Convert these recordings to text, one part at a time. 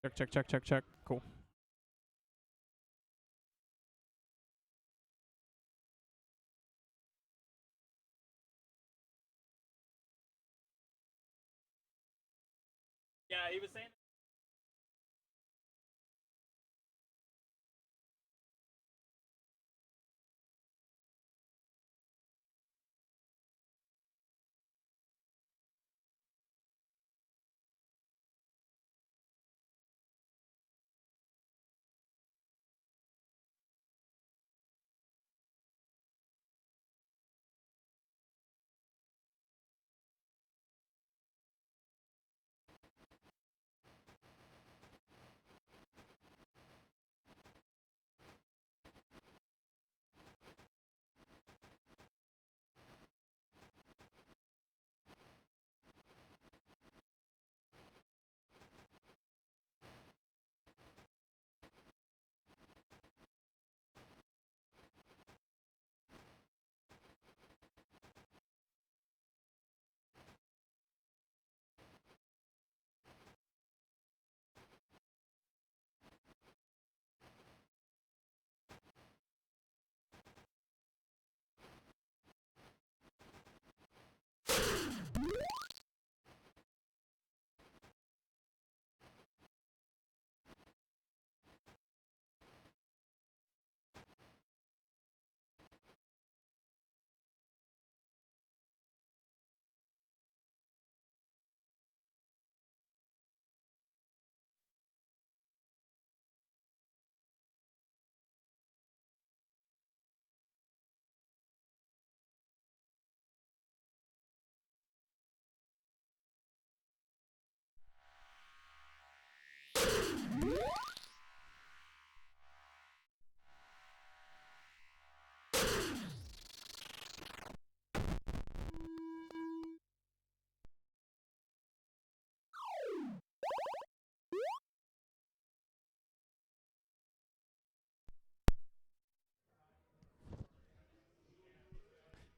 Check, check, check, check, check. Cool. Yeah, he was saying.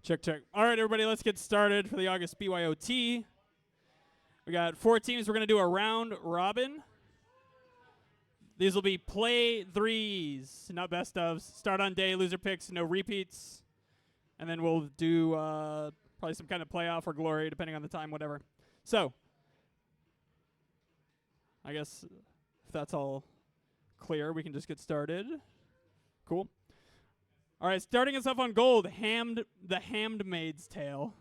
Check, check. All right, everybody, let's get started for the August BYOT. We got 4 teams. We're going to do a round robin. These will be play threes, not best ofs. Start on day, loser picks, no repeats. And then we'll do probably some kind of playoff or glory, depending on the time, whatever. So, I guess if that's all clear, we can just get started. Cool. All right, starting us off on gold, the Handmaid's Tale.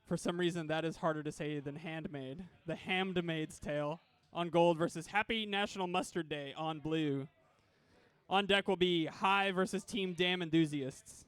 For some reason, that is harder to say than handmade. The Handmaid's Tale on gold versus Happy National Mustard Day on blue. On deck will be High versus Team Dam Enthusiasts.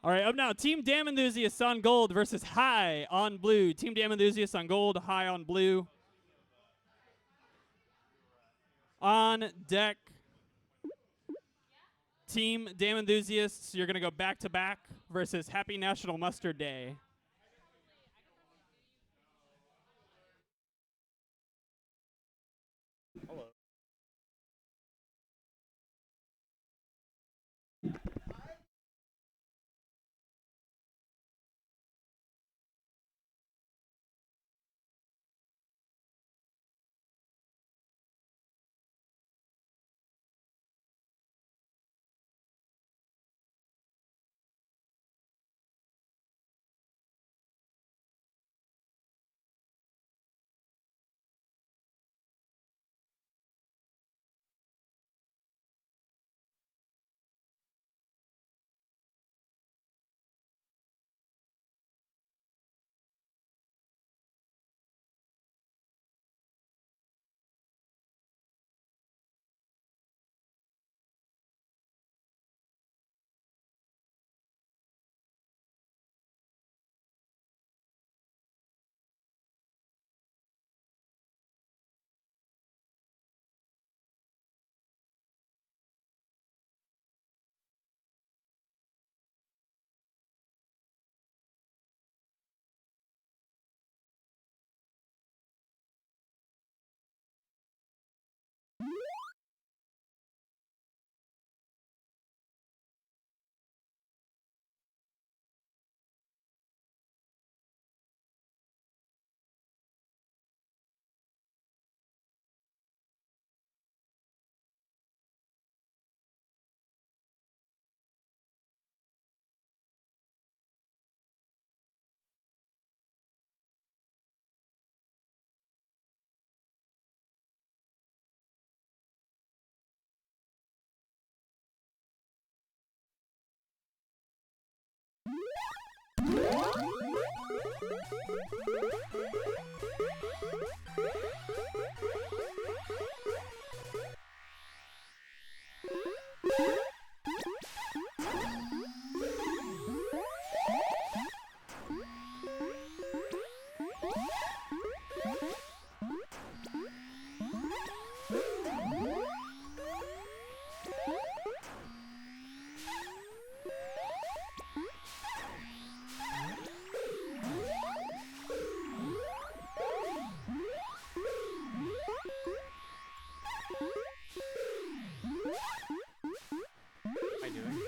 All right, up now, Team Dam Enthusiasts on gold versus High on blue. Team Dam Enthusiasts on gold, High on blue. On deck, Team Dam Enthusiasts, you're going to go back-to-back versus Happy National Mustard Day. Hello. How you doing?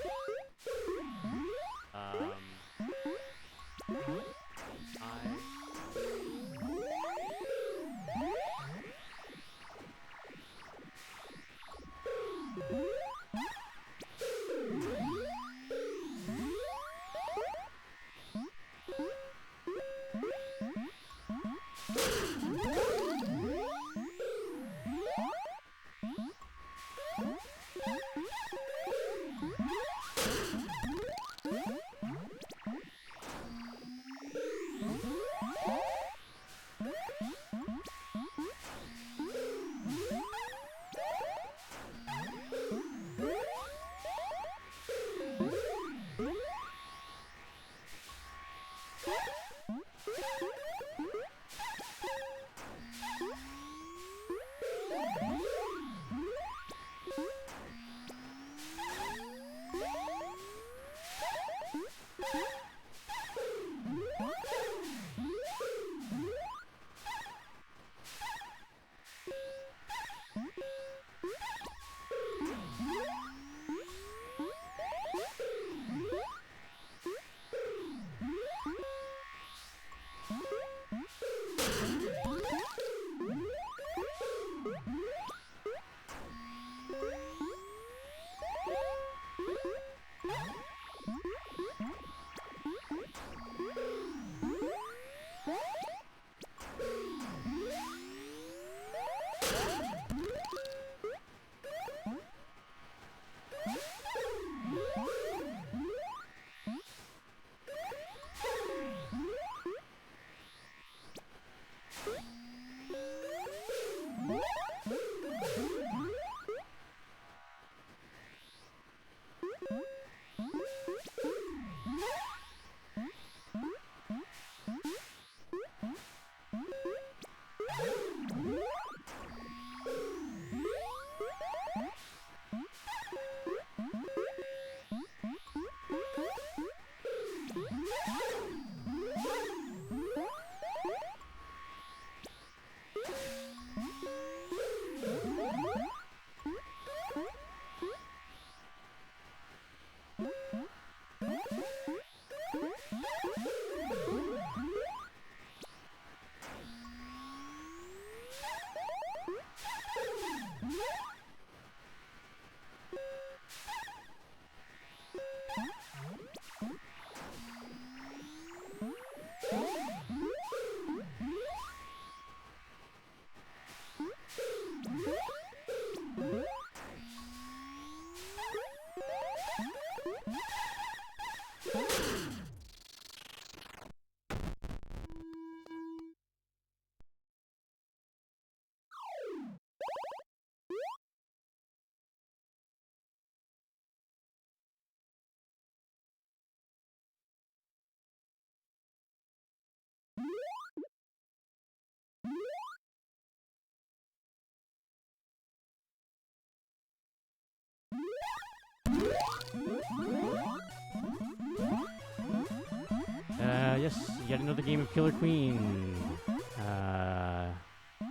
Yes, yet another game of Killer Queen.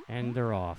And they're off.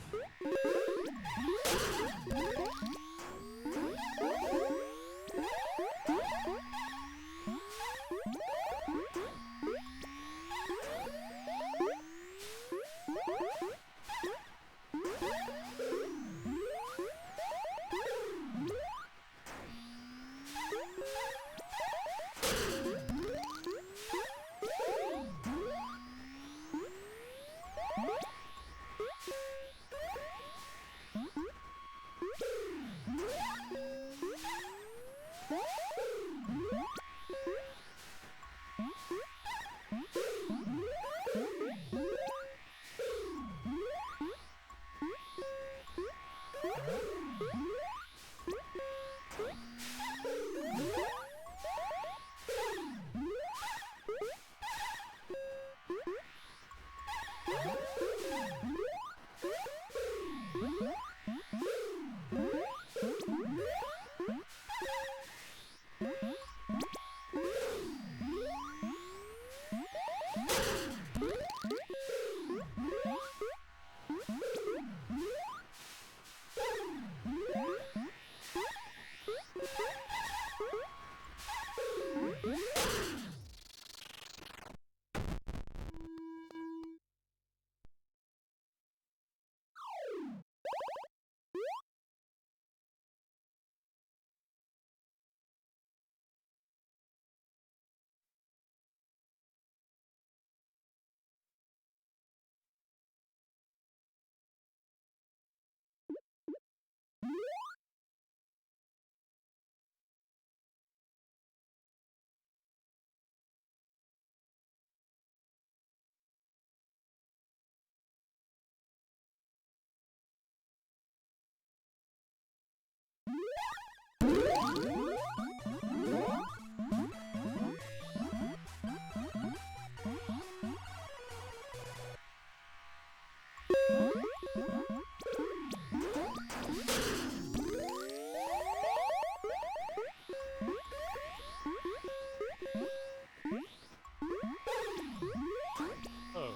Oh.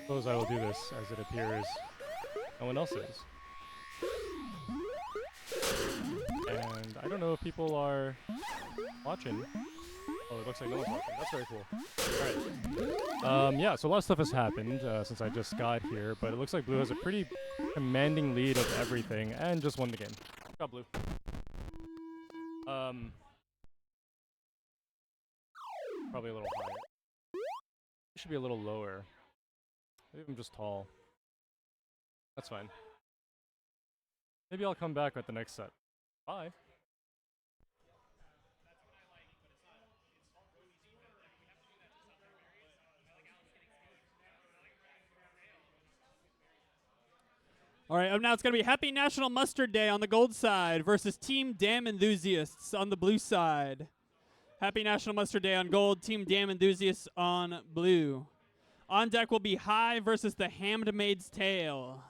Suppose I will do this as it appears no one else is. And I don't know if people are watching. Oh, it looks like no one's watching. That's very cool. Alright. Yeah, so a lot of stuff has happened since I just got here, but it looks like Blue has a pretty commanding lead of everything and just won the game. Good job, Blue. Probably a little higher. It should be a little lower. Maybe I'm just tall. That's fine. Maybe I'll come back with the next set. Bye. All right, up now it's going to be Happy National Mustard Day on the gold side versus Team Dam Enthusiasts on the blue side. Happy National Mustard Day on gold, Team Dam Enthusiasts on blue. On deck will be High versus the Handmaid's Tale.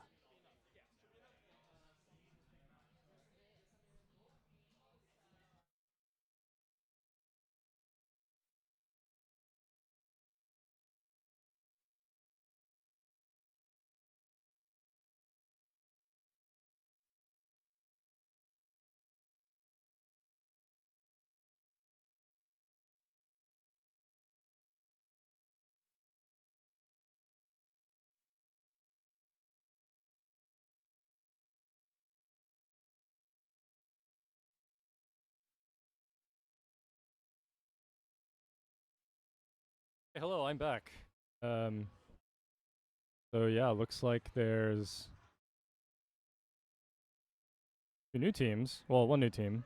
Hey, hello, I'm back. So yeah, looks like there's two new teams. Well, one new team.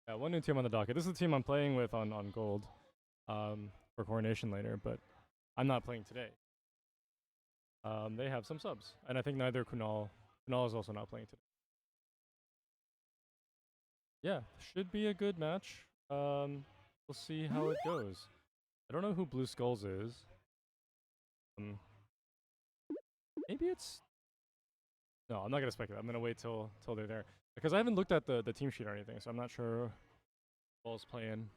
Yeah, one new team on the docket. This is the team I'm playing with on gold. For coronation later, but I'm not playing today. They have some subs, and I think neither Kunal is also not playing today. Yeah, should be a good match. We'll see how it goes. I don't know who Blue Skulls is. Maybe it's No, I'm not gonna speculate. I'm gonna wait till they're there because I haven't looked at the team sheet or anything, so I'm not sure who's playing.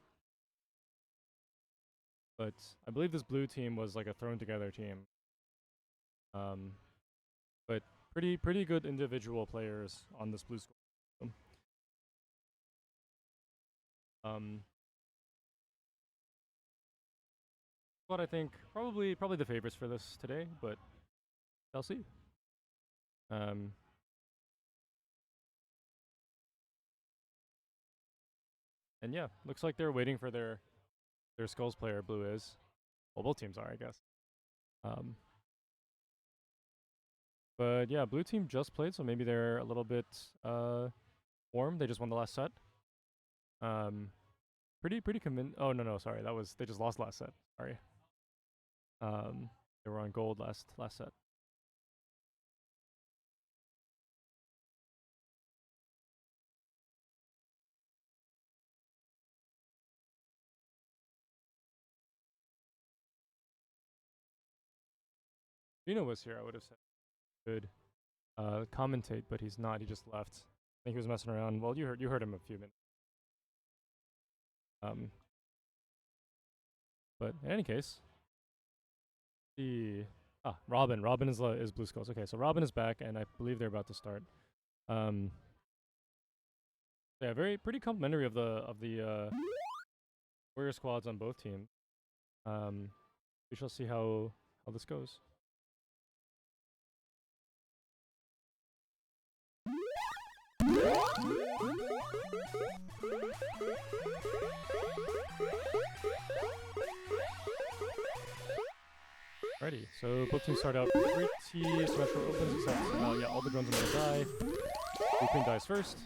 But I believe this blue team was like a thrown together team. But pretty good individual players on this blue squad. But I think probably the favorites for this today, but I'll see. And yeah, looks like they're waiting for their Skulls player. Blue is. Well, both teams are, I guess. But yeah, blue team just played, so maybe they're a little bit warm. They just won the last set. Pretty convinced. Oh no, sorry, they just lost last set. Sorry. They were on gold last set. If was here, I would have said good commentate, but he's not. He just left. I think he was messing around. Well, you heard him a few minutes. But in any case, Robin is Blue Skulls. Okay, so Robin is back, and I believe they're about to start. Yeah, pretty complimentary of the warrior squads on both teams. We shall see how this goes. Alrighty, so both teams start out pretty symmetrical opens, except yeah, all the drones are gonna die. Blue Queen dies first.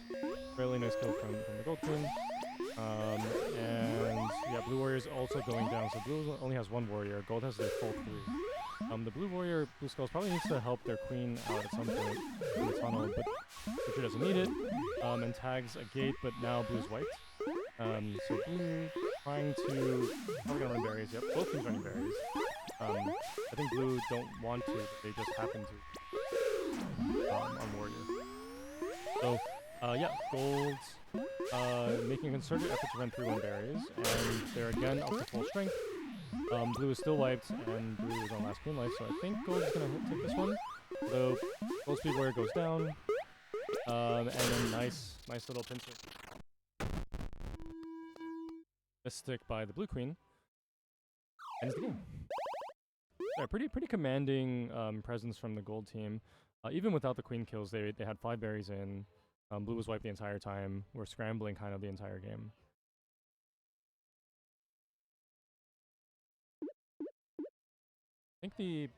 Really nice kill from the Gold Queen. And yeah, Blue Warrior is also going down, so Blue only has one warrior. Gold has their full 3. The Blue Warrior, Blue Skulls, probably needs to help their queen out at some point in the tunnel, but Picture doesn't need it. And tags a gate, but now Blue's wiped. So Blue trying to... Probably gonna run berries, yep. Both teams running berries. I think Blue don't want to, but they just happen to on Warrior. So, yeah, Gold making a concerted effort to run 3-1 berries, and they're again up to full strength. Blue is still wiped, and Blue is on last queen life, so I think Gold is going to take this one. So, Gold Speed Warrior goes down, and then nice little pincer. Mystic by the Blue Queen. Ends the game. Yeah, pretty commanding presence from the Gold team. Even without the queen kills, they had 5 berries in. Blue was wiped the entire time. We're scrambling kind of the entire game. I think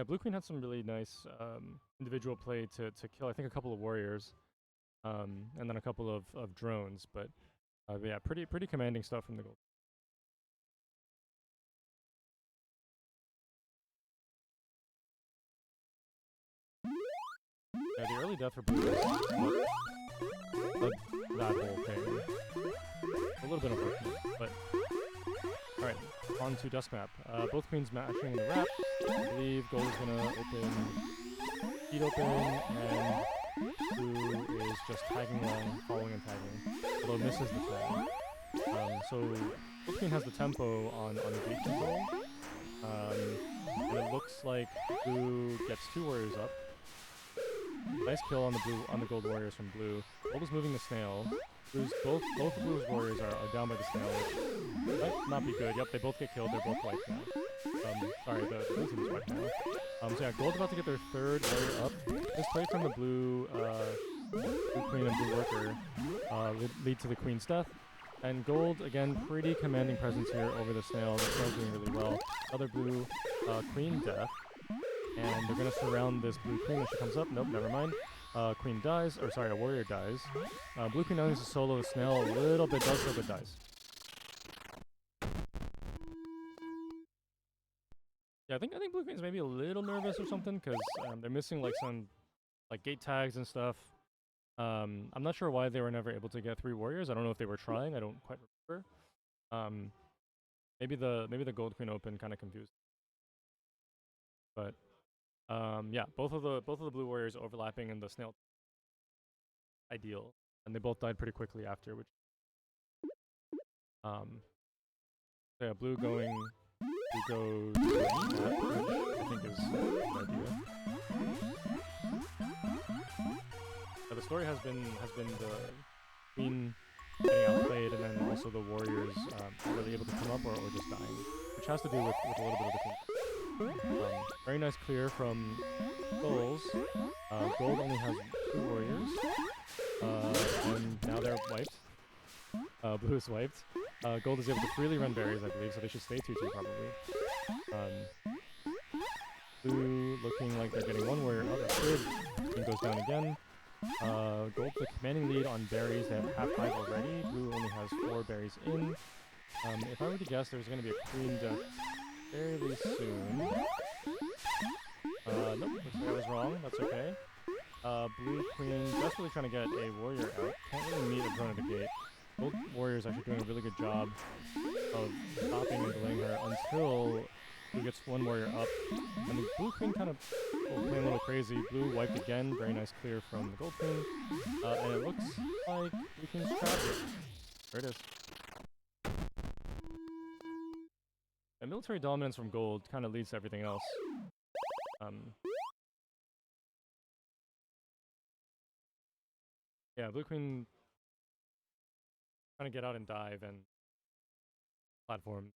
Blue Queen had some really nice individual play to kill, I think, a couple of warriors, and then a couple of drones. But yeah, pretty commanding stuff from the Gold. Yeah, the early death for Blue was that whole thing. A little bit unfortunate, but alright, on to Dusk Map. Both queens matching in the wrap. I believe Gold is gonna feed open, and Blue is just tagging along, following and tagging, although misses the tag. So both queen has the tempo on the gate control, and it looks like Blue gets 2 warriors up. Nice kill on the Gold Warriors from Blue. Gold is moving the snail. Both Blue's warriors are down by the snail, which might not be good. Yep, they both get killed. They're both wiped now. Sorry, the Blue team is wiped now. So yeah, Gold's about to get their 3rd warrior up. This play from the Blue Queen and Blue Worker lead to the Queen's death. And Gold, again, pretty commanding presence here over the snail. The snail's doing really well. Another Blue Queen death. And they're going to surround this Blue Queen when she comes up. Nope, never mind. Queen dies, or sorry, a warrior dies. Blue Queen now needs to solo the snail a little bit, does so, but dies. Yeah, I think Blue Queen's maybe a little nervous or something, because they're missing like some gate tags and stuff. I'm not sure why they were never able to get 3 warriors. I don't know if they were trying. I don't quite remember. Maybe the Gold Queen Open kind of confused. But Yeah, both of the blue warriors overlapping in the snail. Ideal, and they both died pretty quickly after, which so yeah, blue going to go to the map, which I think is a good idea. The story has been the queen getting outplayed, and then also the warriors really able to come up or just dying, which has to do with a little bit of the queen. Very nice clear from Skulls. Gold only has 2 warriors, and now they're wiped. Blue is wiped. Gold is able to freely run berries, I believe, so they should stay 2-2 probably. Blue looking like they're getting 1 warrior. Oh, that's good. Queen goes down again. Gold the commanding lead on berries. They have half 5 already. Blue only has 4 berries in. If I were to guess, there's going to be a queen death fairly soon. Nope, looks like I was wrong. That's okay. Blue queen desperately trying to get a warrior out. Can't really meet a drone at the gate. Gold warrior is actually doing a really good job of stopping and delaying her until Blue gets 1 warrior up. And the blue queen kind of playing a little crazy. Blue wiped again. Very nice clear from the gold queen. And it looks like blue queen's trapped. There it is. And military dominance from gold kind of leads to everything else. Yeah, blue queen trying to get out and dive and platform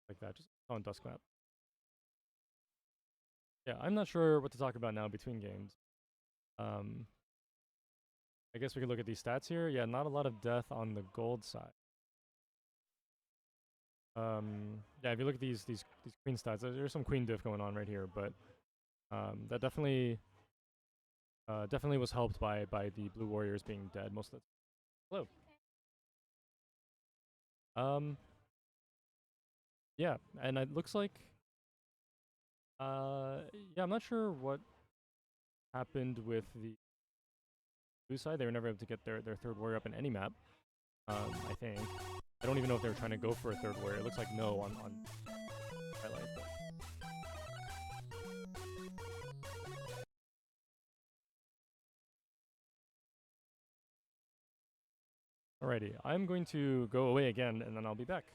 like that, just on Dusk Map. Yeah, I'm not sure what to talk about now between games. I guess we could look at these stats here. Yeah, not a lot of death on the gold side. Yeah, if you look at these queen stats, there's some queen diff going on right here, but that definitely was helped by the blue warriors being dead most of the time. Hello. Yeah, and it looks like yeah, I'm not sure what happened with the blue side. They were never able to get their 3rd warrior up in any map. I think. I don't even know if they were trying to go for a 3rd warrior. It looks like no on highlight. Alrighty, I'm going to go away again, and then I'll be back.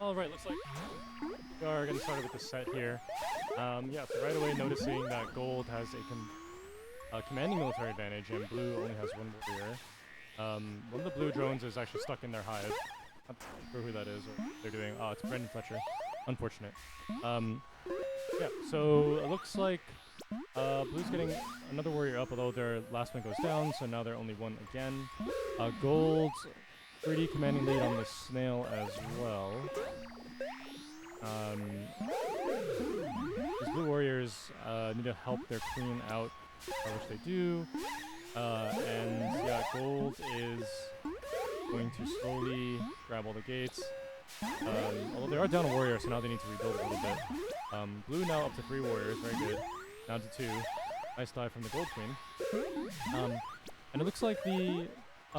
All right, looks like we are getting started with the set here. Yeah, so right away noticing that gold has a commanding military advantage and blue only has one warrior. One of the blue drones is actually stuck in their hive. Not sure who that is or what they're doing. Oh, it's Brendan Fletcher. Unfortunate. Yeah, so it looks like blue's getting another warrior up, although their last one goes down, so now they're only one again. Gold's pretty commanding lead on the snail as well. These blue warriors need to help their queen out, which they do. And yeah, gold is going to slowly grab all the gates. Although they are down a warrior, so now they need to rebuild a little bit. Blue now up to 3 warriors, very good. Down to 2. Nice dive from the gold queen. And it looks like the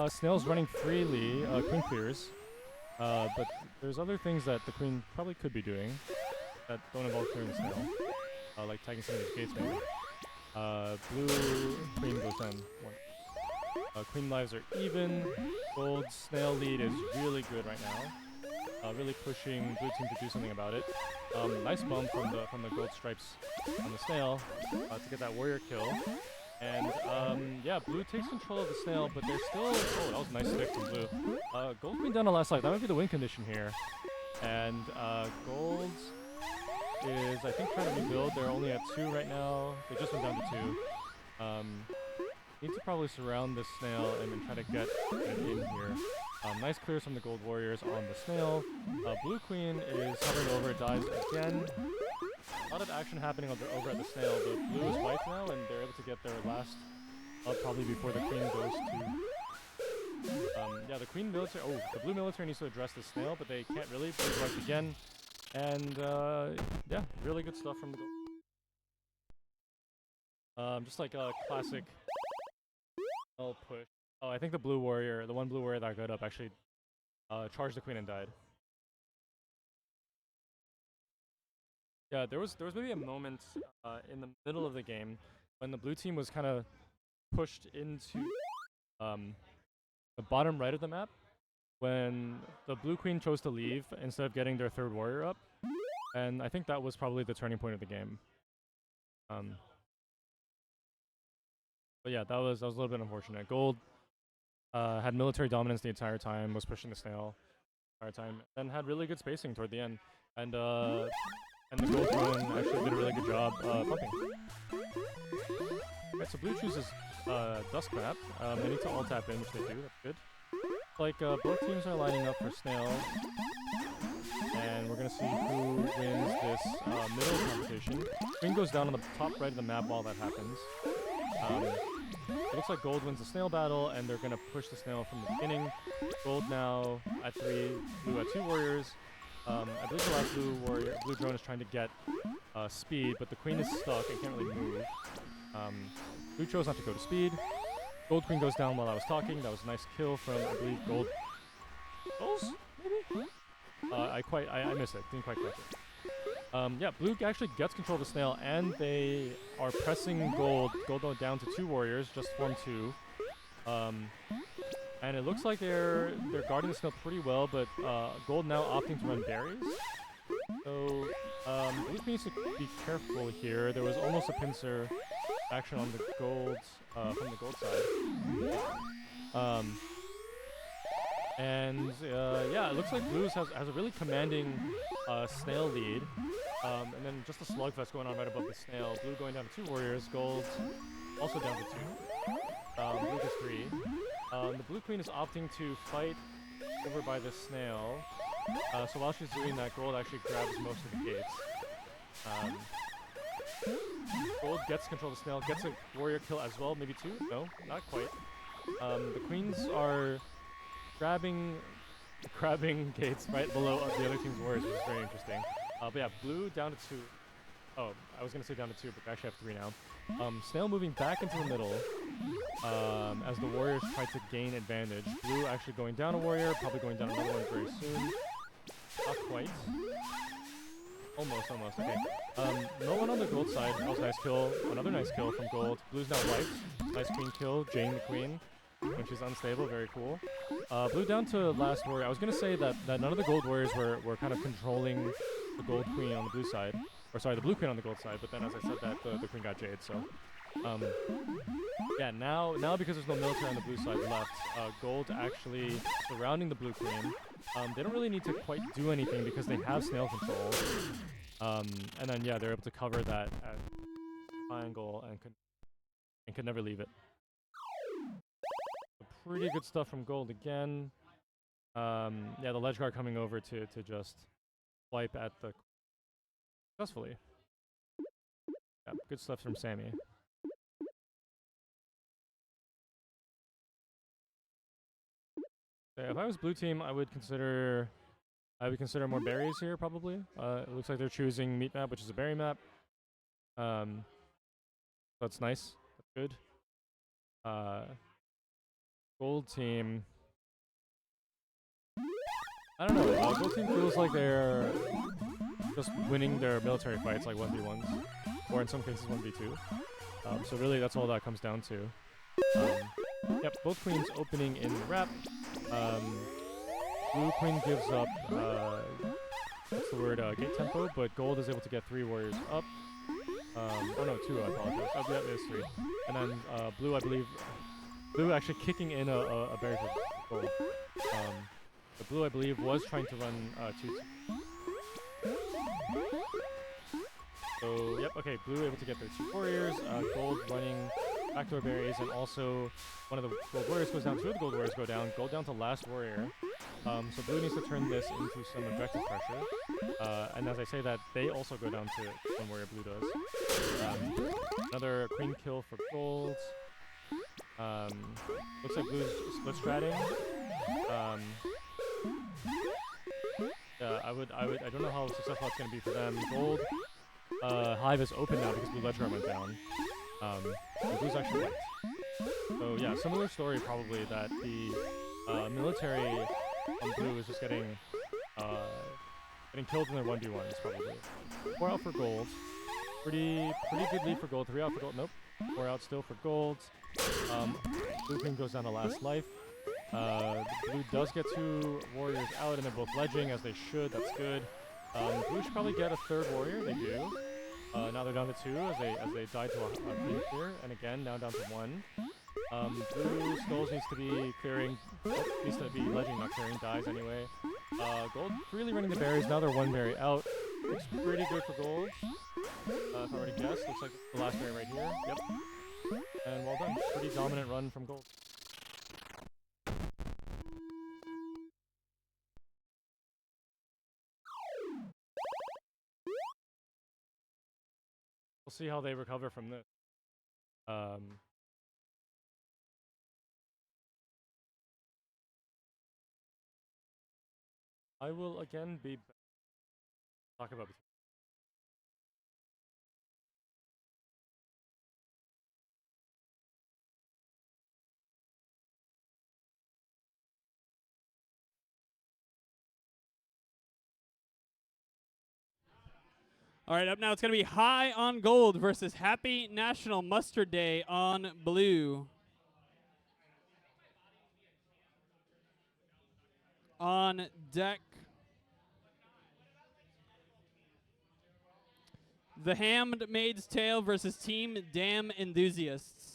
snail's running freely, queen clears. But there's other things that the queen probably could be doing that don't involve clearing the snail. Like tagging some of these gates maybe. Blue queen goes down 1. Queen lives are even. Gold snail lead is really good right now. Really pushing blue team to do something about it. Nice bump from the gold stripes on the snail to get that warrior kill. And yeah, blue takes control of the snail, but they're still. Oh, that was a nice stick from blue. Gold queen down the last life. That might be the win condition here. And gold is, I think, trying to rebuild. They're only at 2 right now. They just went down to 2. Need to probably surround this snail and then try to get it in here. Nice clears from the gold warriors on the snail. Blue queen is hovering over, dies again. A lot of action happening over at the snail. The blue is white now, and they're able to get their last up probably before the queen goes to. Yeah, the queen military. Oh, the blue military needs to address the snail, but they can't really. Blue's white again, and yeah, really good stuff from the gold. Just like a classic push. Oh, I think the blue warrior, the one blue warrior that got up, actually charged the queen and died. Yeah, there was maybe a moment in the middle of the game when the blue team was kind of pushed into the bottom right of the map when the blue queen chose to leave instead of getting their 3rd warrior up, and I think that was probably the turning point of the game. But yeah, that was a little bit unfortunate. Gold had military dominance the entire time, was pushing the snail the entire time, and had really good spacing toward the end. And the gold drone actually did a really good job pumping. Alright, so blue chooses Dusk Map. They need to all tap in, which they do. That's good. Like both teams are lining up for snail, and we're gonna see who wins this middle competition. Queen goes down on the top right of the map while that happens. It looks like gold wins the snail battle, and they're gonna push the snail from the beginning. Gold now at 3, blue at 2 warriors. I believe the last blue drone is trying to get speed, but the queen is stuck and can't really move. Blue chose not to go to speed. Gold queen goes down while I was talking. That was a nice kill from, I believe, gold. Goals? Maybe? I missed it. Didn't quite catch it. Yeah, blue actually gets control of the snail, and they are pressing gold. Gold down to 2 warriors, just formed 2. And it looks like they're guarding the snail pretty well, but gold now opting to run berries. So blue needs to be careful here. There was almost a pincer action on the gold from the gold side. And yeah, it looks like blue has a really commanding snail lead. And then just a slugfest going on right above the snail. Blue going down to 2 warriors. Gold also down to 2. Blue gets 3. The blue queen is opting to fight over by the snail. So while she's doing that, gold actually grabs most of the gates. Gold gets control of the snail, gets a warrior kill as well, maybe 2? No, not quite. The queens are grabbing gates right below the other team's warriors, which is very interesting. But yeah, blue down to 2. Oh, I was going to say down to 2, but we actually have 3 now. Snail moving back into the middle as the warriors try to gain advantage. Blue actually going down a warrior, probably going down another one very soon. Not quite. Almost, okay. No one on the gold side. That was a nice kill. Another nice kill from gold. Blue's now white. Nice queen kill, Jane the queen. when she's unstable. Very cool. Blue down to last warrior. I was gonna say that none of the gold warriors were kind of controlling the gold queen on the blue side, or sorry, the blue queen on the gold side. But then, as I said, that the queen got jade. So, yeah. Now because there's no military on the blue side left, gold actually surrounding the blue queen. They don't really need to quite do anything because they have snail control. And then yeah, they're able to cover that at triangle and could never leave it. Pretty good stuff from gold again. Yeah, the ledge guard coming over to just wipe at the successfully. Yeah, good stuff from Sammy. Yeah, if I was blue team, I would consider more berries here probably. It looks like they're choosing meat map, which is a berry map. That's nice. That's good. Gold team. I don't know. Gold team feels like they're just winning their military fights, like 1v1s, or in some cases 1v2. So really, that's all that comes down to. Yep, both queens opening in the wrap. Blue queen gives up, what's the word, gate tempo, but gold is able to get 3 warriors up. Oh no, 2, I apologize. Oh, yeah, there's 3. And then blue, I believe, blue actually kicking in a berry for gold. The blue, I believe, was trying to run 2. So, yep, okay, blue able to get their 2 warriors, gold running backdoor berries, and also one of the gold warriors goes down, 2 of the gold warriors go down, gold down to last warrior. So blue needs to turn this into some objective pressure. And as I say that, they also go down to 1 warrior, blue does. Another queen kill for gold. Looks like blue's split stratting. Yeah, I don't know how successful it's going to be for them. Gold, hive is open now because blue ledge guard went down. And blue's actually white. So yeah, similar story probably that the military on blue is just getting killed in their 1v1s probably. 4 out for gold. Pretty good lead for gold. 3 out for gold. Nope. 4 out still for gold. Blue queen goes down to last life. Blue does get 2 warriors out, and they're both ledging as they should. That's good. Blue should probably get a 3rd warrior. They do. Now they're down to 2 as they died to a queen here, and again now down to 1. Blue skulls needs to be clearing. Needs to be ledging, not clearing. Dies anyway. Gold really running the berries. Now they're 1 berry out. Looks pretty good for gold. If I were to guess, looks like the last berry right here. Yep. And well done. Pretty dominant run from gold. We'll see how they recover from this. I will again be talk about. All right, up now it's going to be High on gold versus Happy National Mustard Day on blue. On deck, the Handmaid's Tale versus Team Damn Enthusiasts.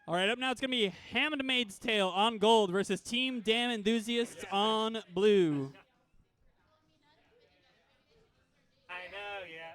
All right, up now it's going to be Handmaid's Tale on gold versus Team Damn Enthusiasts on blue. I know, yeah.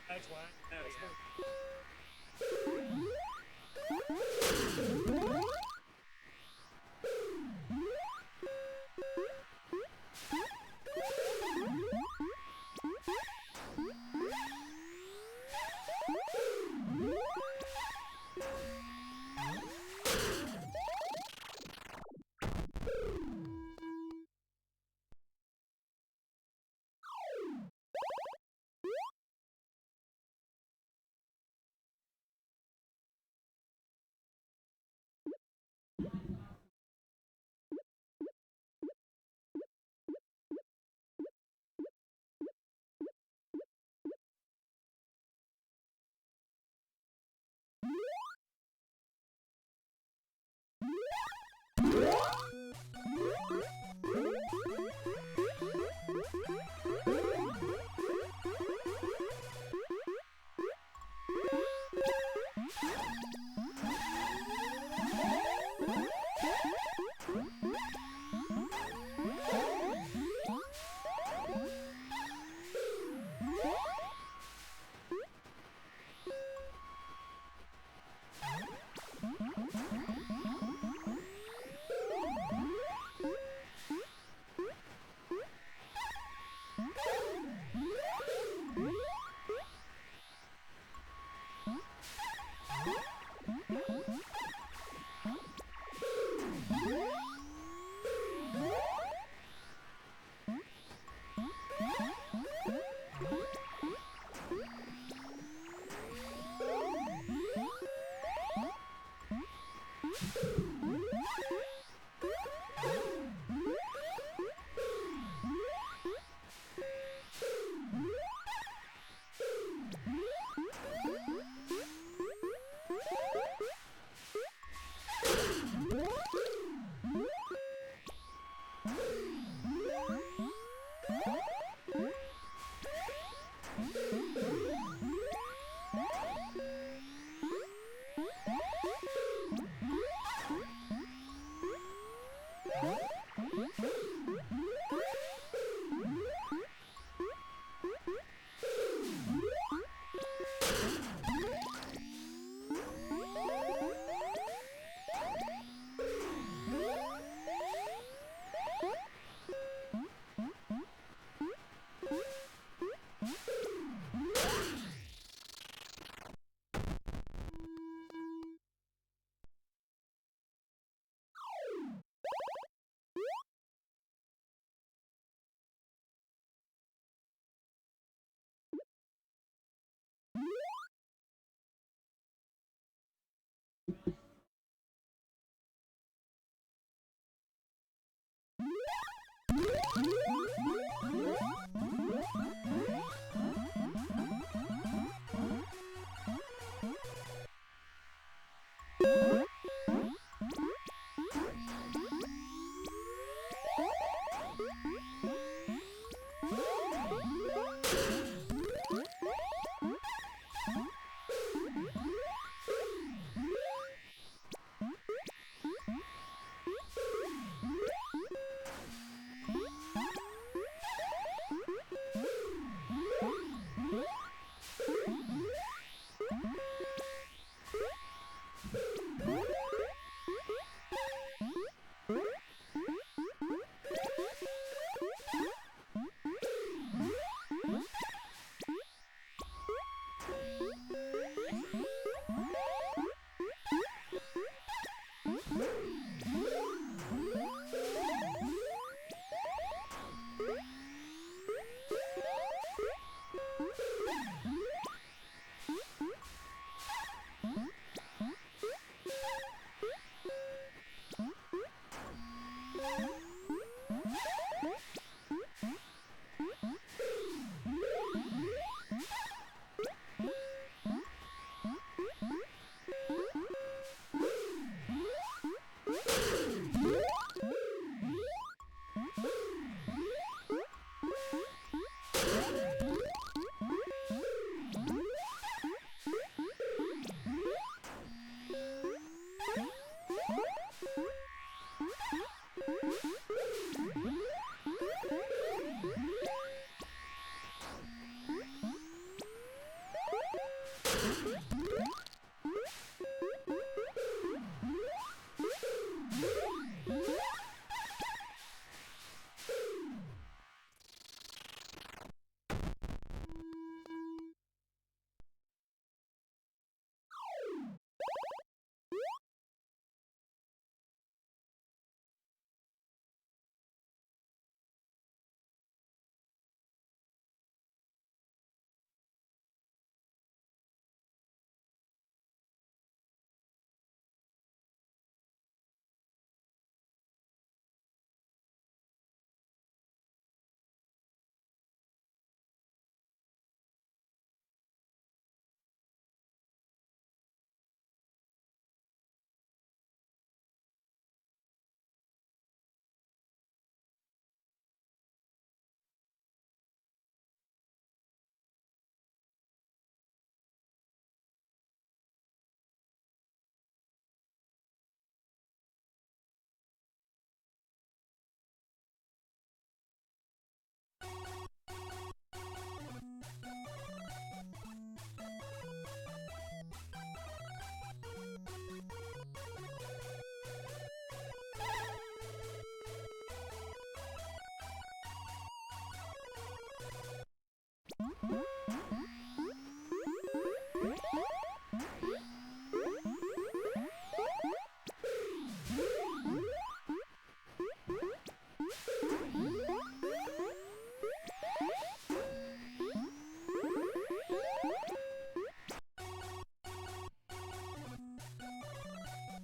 That's why. Oh,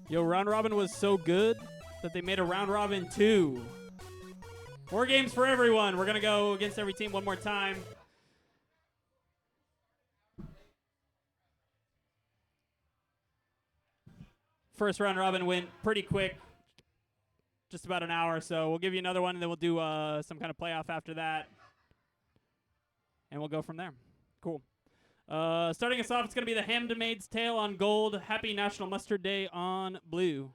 Yo, Round Robin was so good that they made a Round Robin 2. More games for everyone. We're going to go against every team one more time. First Round Robin went pretty quick. Just about an hour, so we'll give you another one, and then we'll do some kind of playoff after that. And we'll go from there. Cool. Starting us off, it's going to be the Handmaid's Tale on gold. Happy National Mustard Day on blue.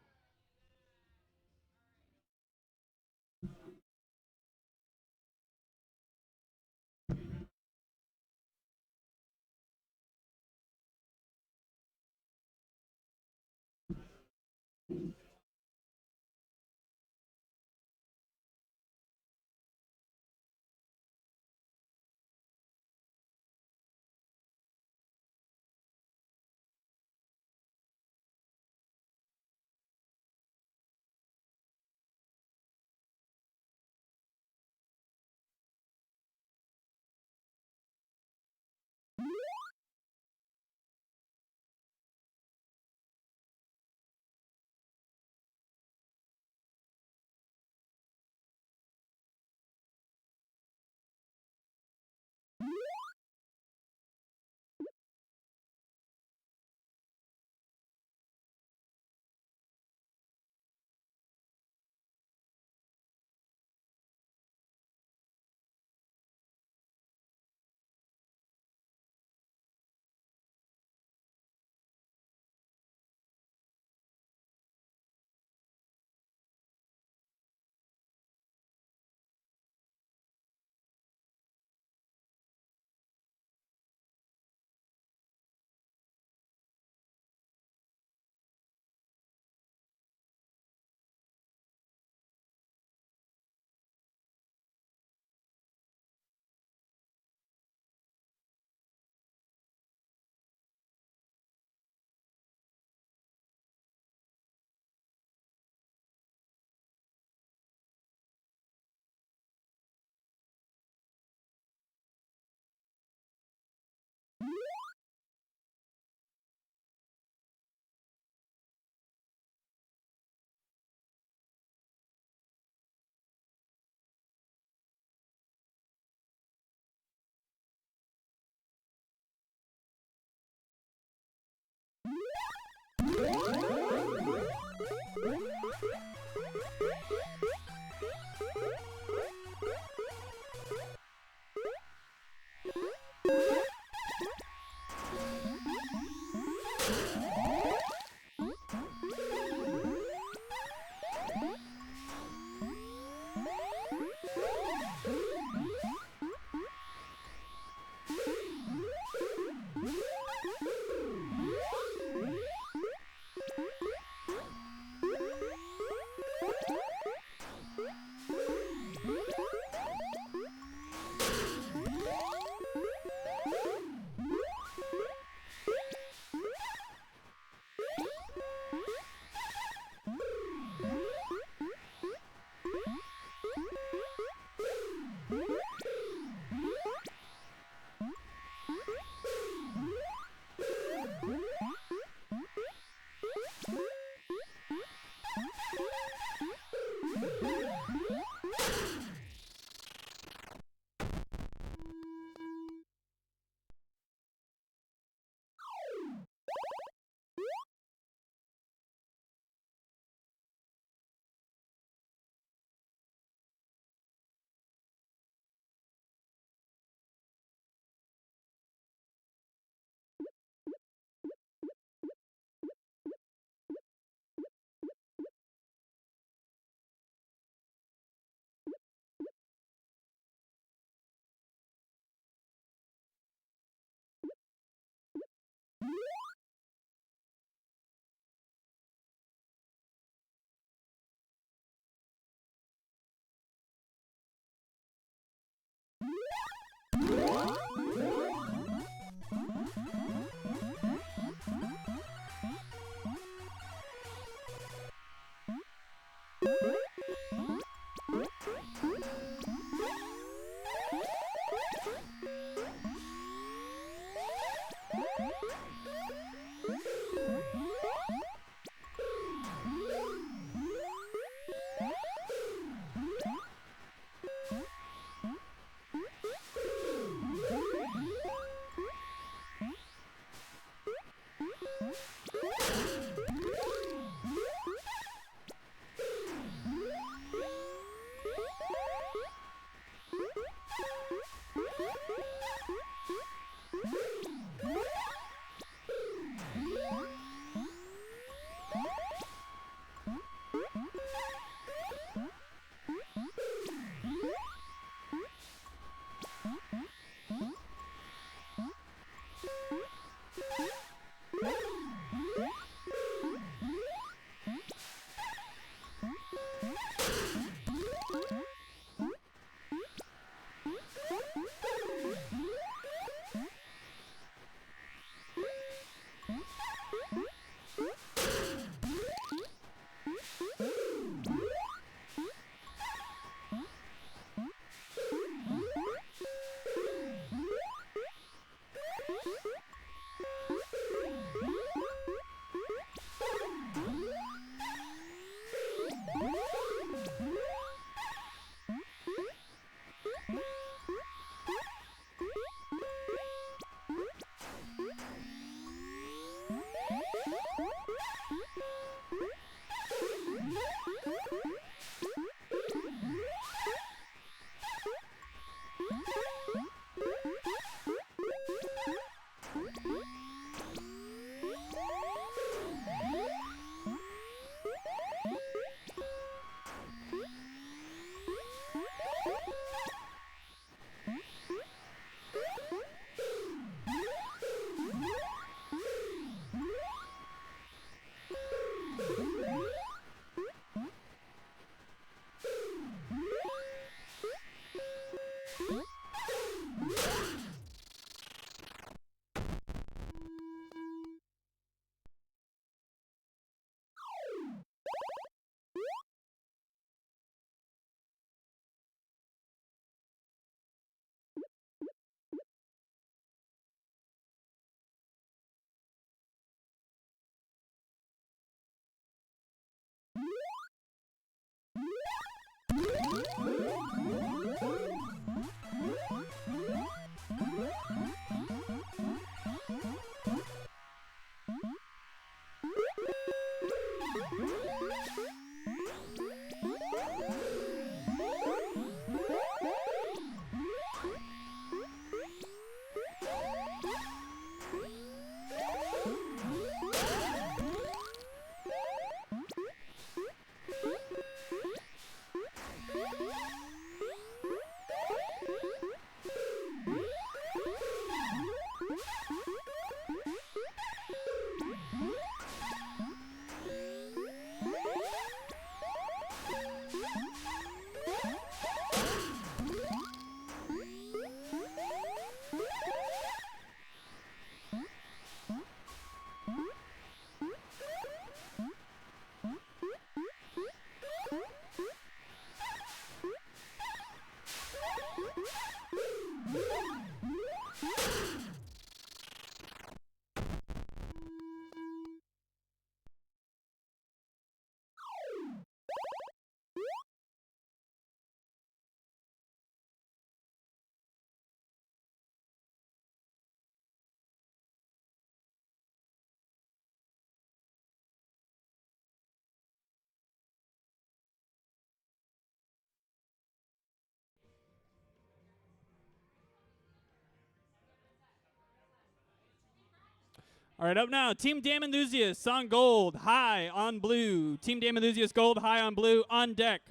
All right, up now, Team Damn Enthusiasts on gold, high on blue. Team Damn Enthusiasts gold, high on blue, on deck.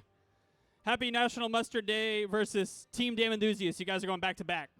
Happy National Mustard Day versus Team Damn Enthusiasts. You guys are going back to back.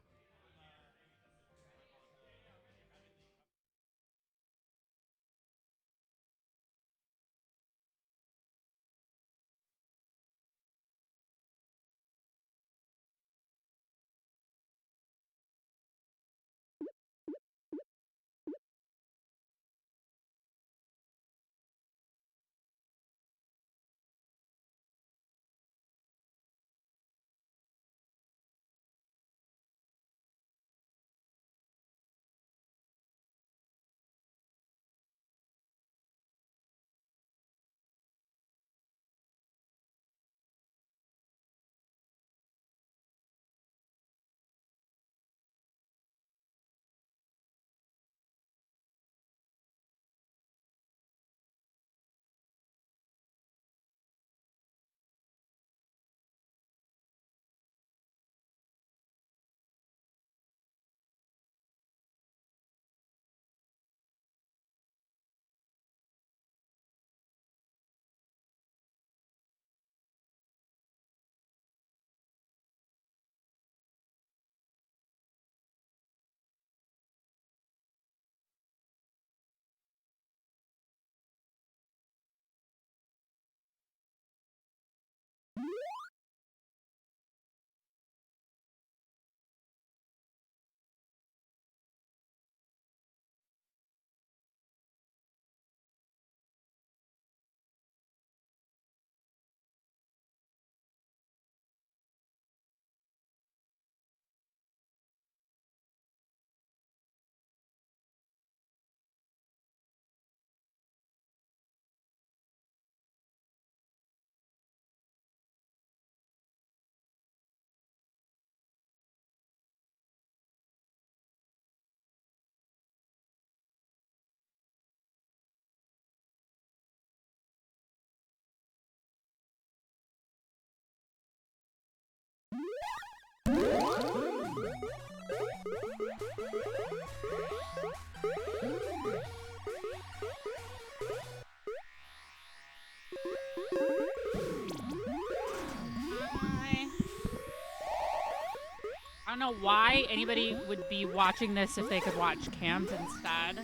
I don't know why anybody would be watching this if they could watch Camp instead.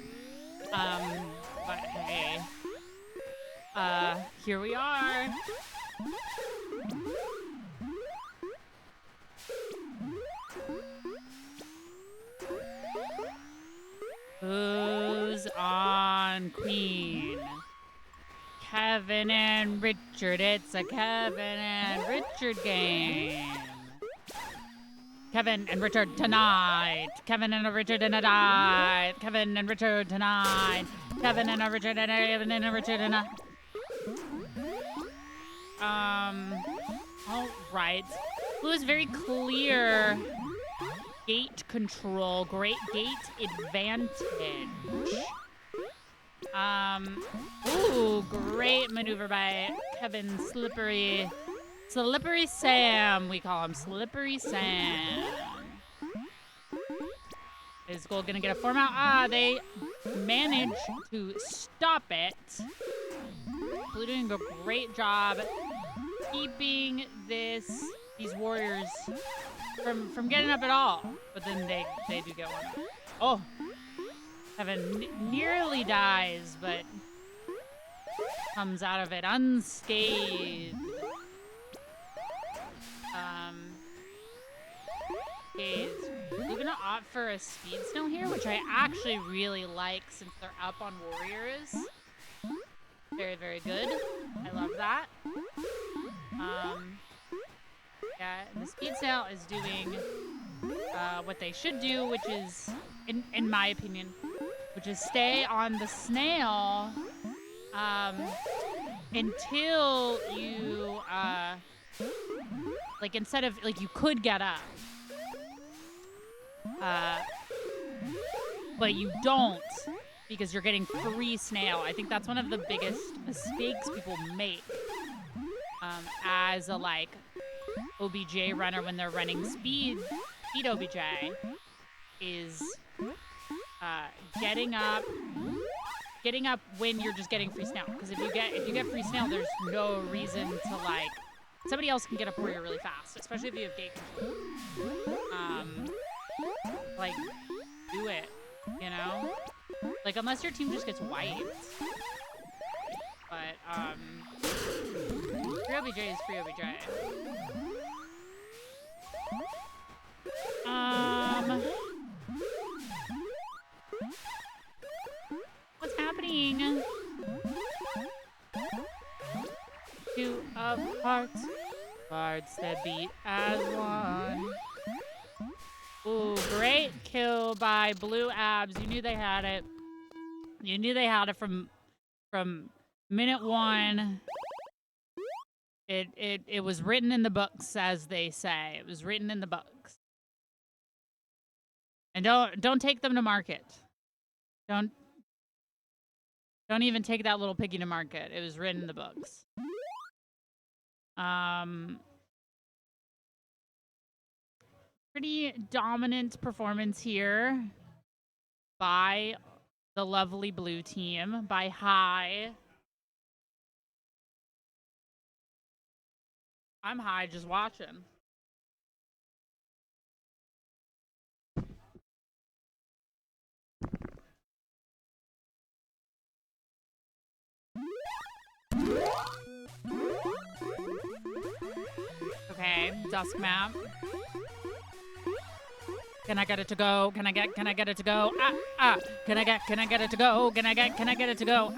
But hey. Here we are. Who's on Queen? Kevin and Richard. It's a Kevin and Richard game. Kevin and Richard tonight. Kevin and Richard tonight. Kevin and Richard tonight. Kevin and Richard and Kevin and Richard tonight. All right. Blue is very clear. Gate control. Great gate advantage. Ooh, great maneuver by Kevin Slippery. Slippery Sam, we call him Slippery Sam. Is Gold gonna get a form out? Ah, they managed to stop it. Blue doing a great job keeping these warriors from getting up at all. But then they do get one up. Oh, Kevin nearly dies, but comes out of it unscathed. Is we're gonna opt for a speed snow here, which I actually really like since they're up on warriors. Very, very good. I love that. Yeah, and the speed snow is doing what they should do, which is, in my opinion, which is stay on the snail until you like instead of like you could get up. But you don't because you're getting free snail. I think that's one of the biggest mistakes people make as a like OBJ runner when they're running speed OBJ is getting up when you're just getting free snail. Because if you get free snail, there's no reason to like somebody else can get up warrior really fast, especially if you have gate control. Like do it, you know? Like unless your team just gets wiped. But free OBJ is free OBJ. What's happening? Two of hearts, hearts that beat as one. Ooh, great kill by Blue Abs. You knew they had it. You knew they had it from minute one. It was written in the books, as they say. It was written in the books. And don't take them to market. Don't even take that little piggy to market. It was written in the books. Pretty dominant performance here by the lovely blue team, by High. I'm high just watching. Okay, dusk map. Can I get it to go? Can I get it to go? Can I get it to go? Can I get it to go?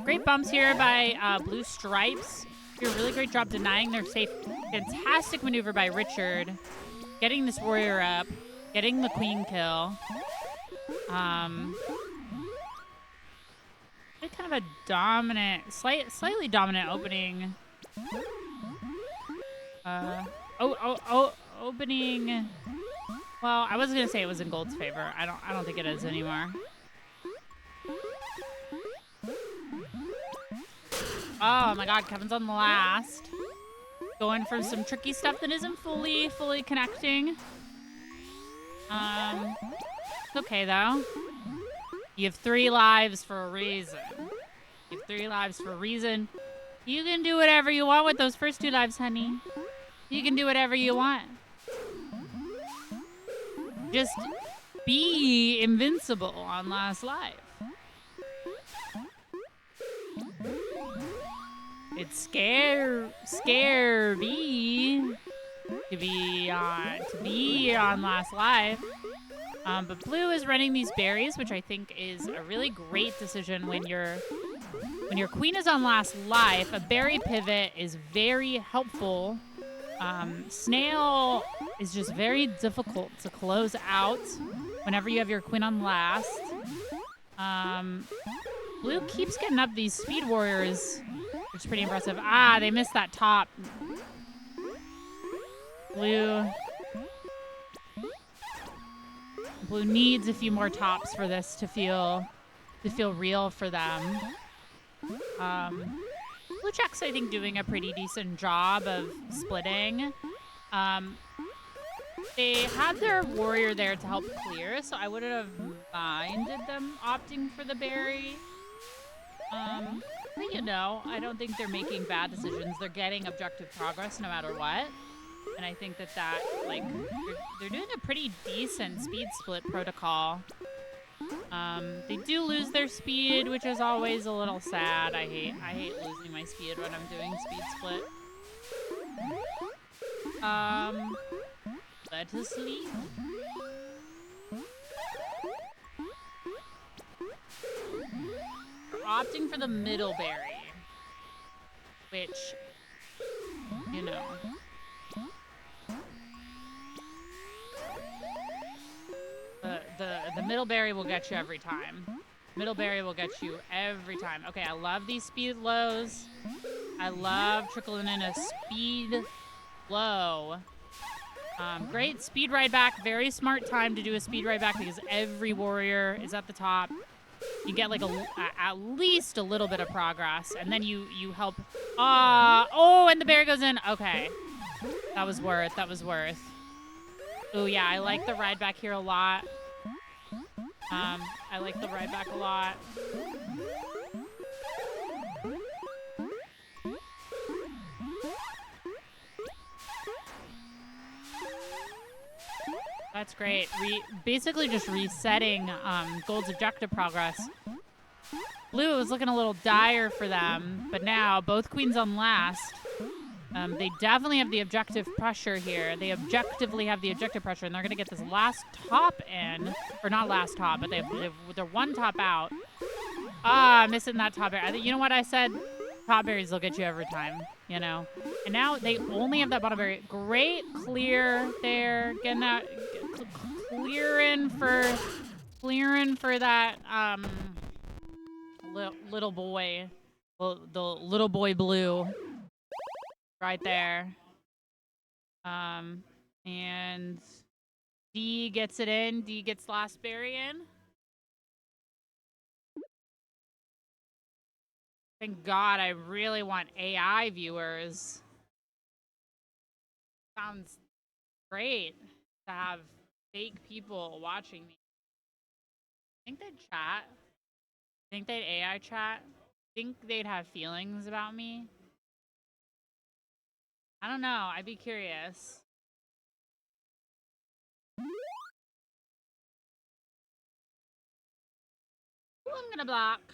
Great bumps here by Blue Stripes. Do a really great job denying their safe. Fantastic maneuver by Richard. Getting this warrior up. Getting the queen kill. Kind of a dominant, slightly dominant opening. Opening. Well, I was gonna say it was in Gold's favor. I don't think it is anymore. Oh my God, Kevin's on the last. Going for some tricky stuff that isn't fully connecting. It's okay though. You have 3 lives for a reason. You have 3 lives for a reason. You can do whatever you want with those first 2 lives, honey. You can do whatever you want. Just be invincible on last life. It's scary to be on last life. But Blue is running these berries, which I think is a really great decision when your queen is on last life. A berry pivot is very helpful. Snail is just very difficult to close out whenever you have your queen on last. Blue keeps getting up these speed warriors, which is pretty impressive. They missed that top. Blue needs a few more tops for this to feel real for them. Blue Jack's, I think, doing a pretty decent job of splitting. They had their warrior there to help clear, so I wouldn't have minded them opting for the berry. But you know, I don't think they're making bad decisions. They're getting objective progress no matter what. And I think that like, they're doing a pretty decent speed split protocol. They do lose their speed, which is always a little sad. I hate losing my speed when I'm doing speed split. Let us leave. We're opting for the middle berry, which, you know. The middle berry will get you every time. Middle berry will get you every time. Okay, I love these speed lows. I love trickling in a speed low. Great speed ride back. Very smart time to do a speed ride back because every warrior is at the top. You get like at least a little bit of progress, and then you help. Oh, and the berry goes in. Okay, that was worth. Oh yeah, I like the ride back here a lot. I like the ride back a lot. That's great. Basically just resetting Gold's objective progress. Blue was looking a little dire for them, but now both queens on last. They definitely have the objective pressure here. They objectively have the objective pressure, and they're going to get this last top in. Or not last top, but they're one top out. Ah, missing that top berry. You know what I said? Top berries will get you every time, you know? And now they only have that bottom berry. Great clear there. Getting that... Clearing for that little boy. The little boy blue. Right there. And D gets it in. D gets last berry in. Thank God, I really want AI viewers. Sounds great to have fake people watching me. Think they'd chat? Think they'd AI chat? Think they'd have feelings about me? I don't know. I'd be curious. Ooh, I'm gonna block.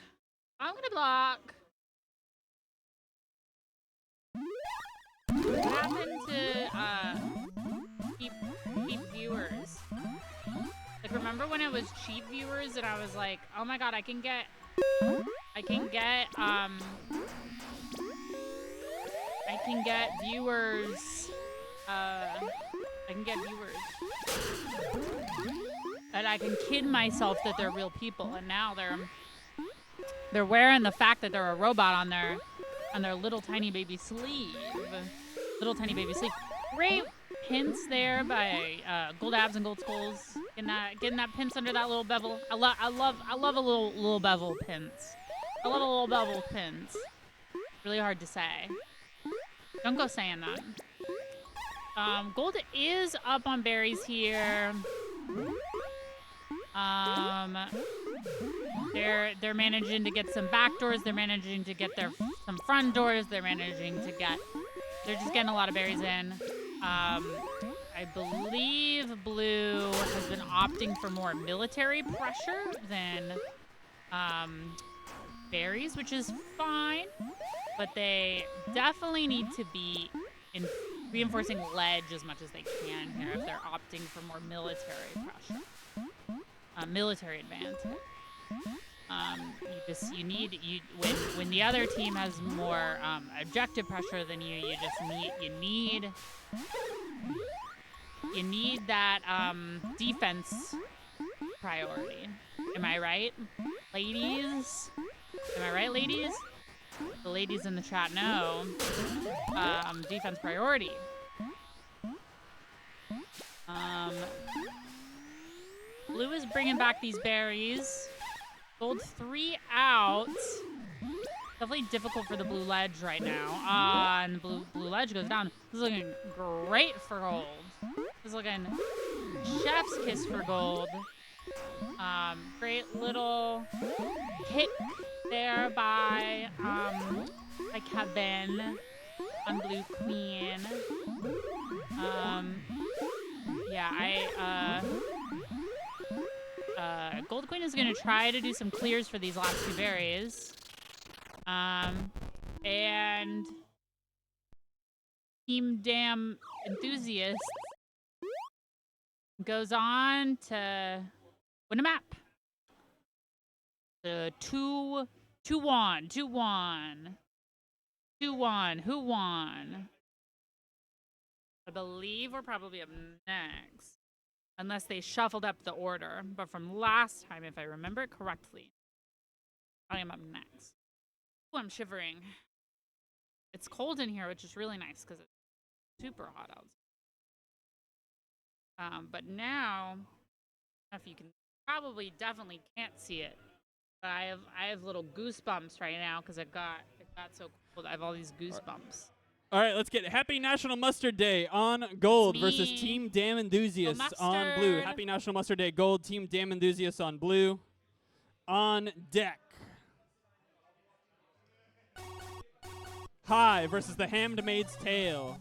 I'm gonna block. What happened to cheap viewers? Like, remember when it was cheap viewers and I was like, oh my god, I can get viewers. And I can kid myself that they're real people, and now they're wearing the fact that they're a robot on their little tiny baby sleeve. Great pints there by Gold Abs and Gold Skulls. Getting that pints under that little bevel. I love a little bevel pints. I love a little bevel pints. Really hard to say. Don't go saying that. Gold is up on berries here. They're managing to get some back doors. They're managing to get some front doors. They're just getting a lot of berries in. I believe Blue has been opting for more military pressure than berries, which is fine. But they definitely need to be reinforcing ledge as much as they can here if they're opting for more military pressure. Military advantage. When the other team has more objective pressure than you, you need that defense priority. Am I right, ladies? Am I right, ladies? The ladies in the chat know. Defense priority. Blue is bringing back these berries. Gold 3 out. Definitely difficult for the blue ledge right now. And the blue ledge goes down. This is looking great for Gold. This is looking chef's kiss for Gold. Great little kick there by Kevin on Blue Queen. Gold Queen is gonna try to do some clears for these last two berries. And Team Damn Enthusiast goes on to win a map. The 2-1. Who won? I believe we're probably up next. Unless they shuffled up the order. But from last time, if I remember it correctly, I am up next. Oh, I'm shivering. It's cold in here, which is really nice because it's super hot outside. But now, if you can definitely can't see it. But I have little goosebumps right now because it got so cold. I have all these goosebumps. All right, let's get Happy National Mustard Day on gold Me. versus Team Damn Enthusiasts on blue. mustard. Happy National Mustard Day gold, Team Damn Enthusiasts on blue. On deck. High versus the Handmaid's Tale.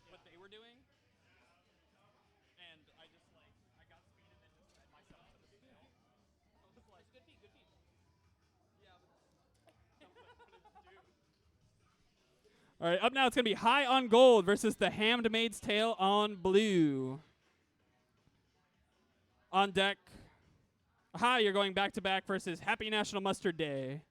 What they were doing, and I just like I got speed and then just fed myself to the scale. I was like, good feed, good feed. Yeah, but that was what it do. All right, up now it's gonna be High on Gold versus the Handmaid's Tale on Blue. On deck, Hi, you're going back to back versus Happy National Mustard Day.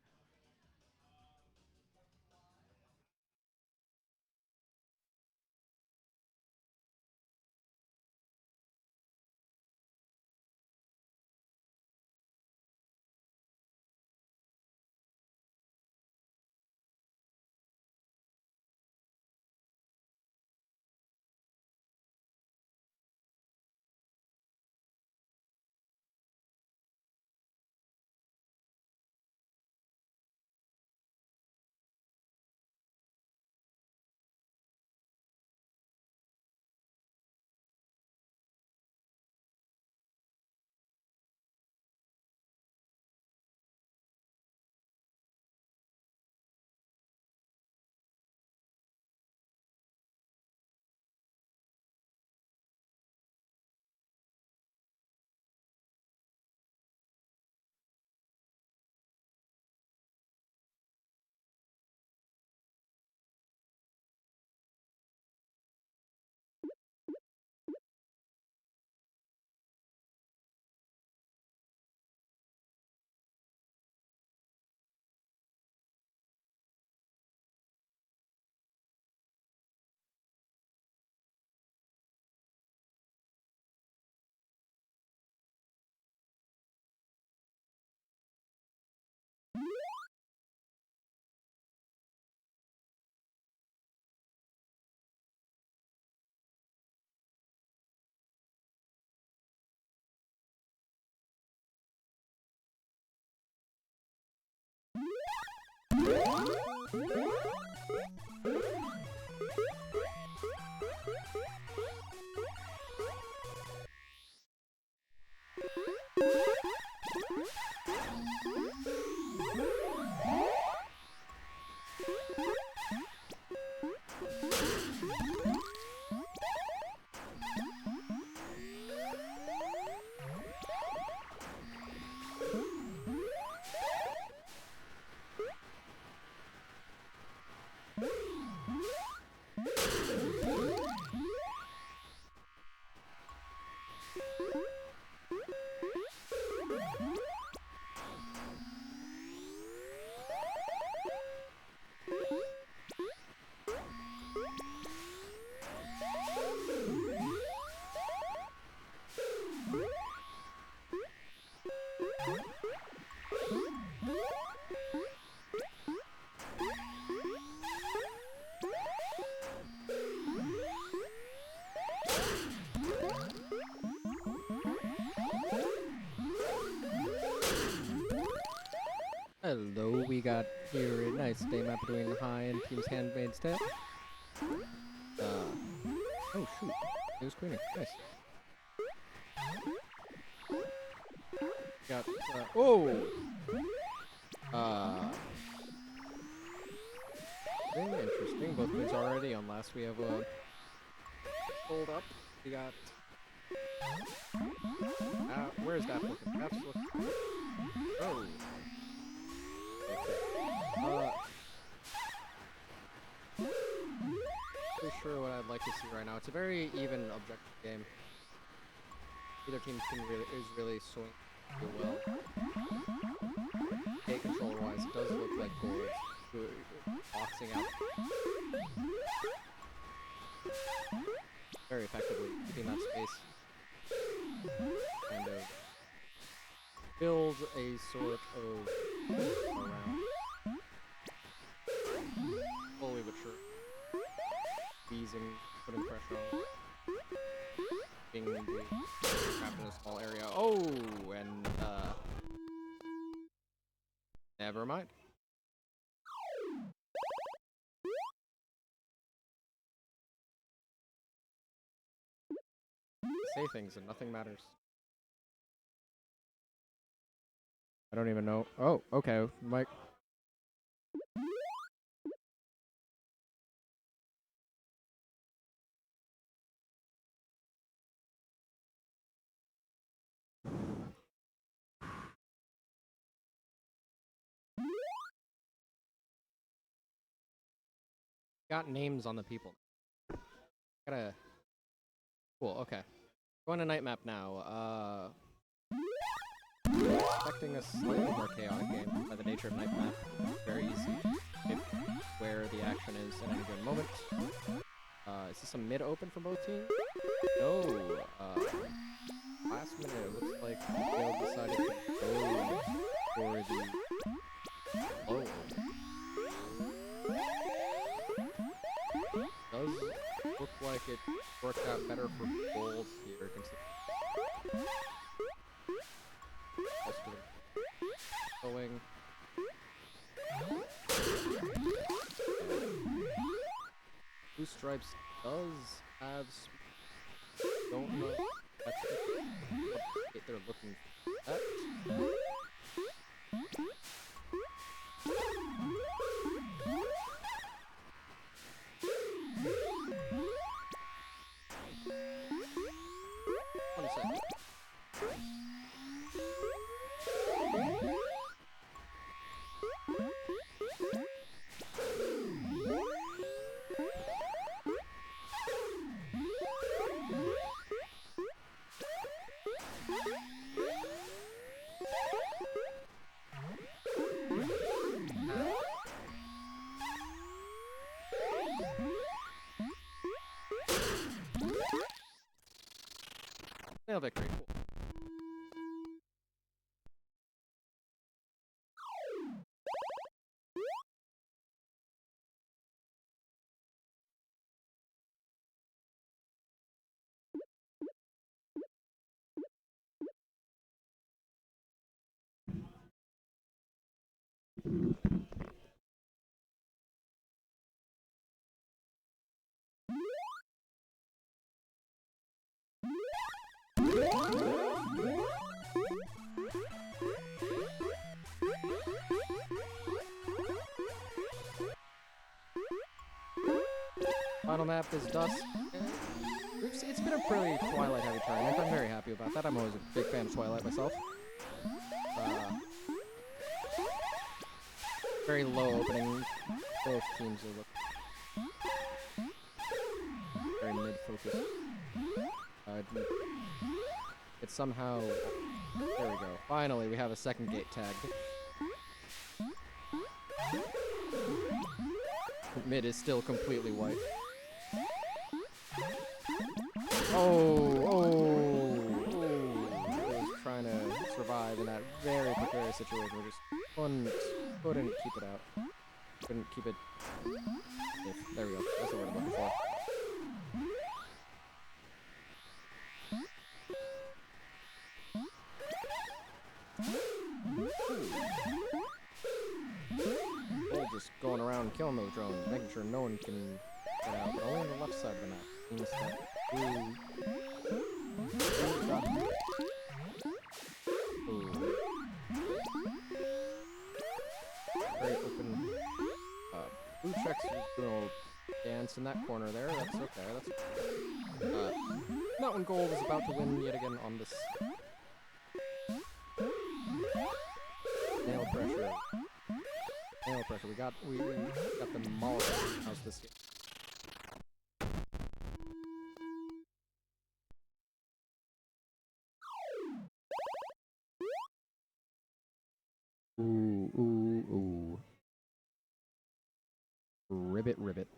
Hello, we got here a nice day map between High and Team's Handmaid's Tale. Oh shoot, it was queening. Nice. Got, interesting. Both queens already. On last we have a hold up. We got. Where's that looking? That's looking. Oh. Pretty sure what I'd like to see right now. It's a very even objective game. Either team is really swing really well. Gate controller wise, it does look like gold. Boxing out very effectively, keeping that space. Kind of build a sort of around. Slowly but sure. Easing, putting pressure on. Being trapped in a small area. Oh, and never mind. Say things and nothing matters. I don't even know. Oh, okay, Mike. Got names on the people. Gotta. Cool. Okay. Going to night map now. Expecting a slightly more chaotic game by the nature of night map. Very easy. If where the action is at any given moment. Is this a mid open for both teams? No. Last minute it looks like they decided to go for the low. Does look like it worked out better for gold here, considering going. Blue Stripes does have. Don't know. That's what they're looking at. One second. Nail victory. Cool. Final map is Dusk. It's been a pretty Twilight-heavy tournament. I'm very happy about that. I'm always a big fan of Twilight myself. Very low opening. Both teams are very mid-focused. It's somehow... There we go. Finally, we have a second gate tagged. Mid is still completely white. Oh! I was trying to survive in that very precarious situation. We just couldn't keep it out. Couldn't keep it safe. There we go. That's what we're looking for. Just going around killing those drones, making sure no one can get out, but only on the left side of the map. Means that very open. Blue checks will dance in that corner there. That's okay. That's that one gold is about to win yet again on this. Nail pressure. Nail pressure. We got the Molotov. How's this game? Ooh. Ribbit.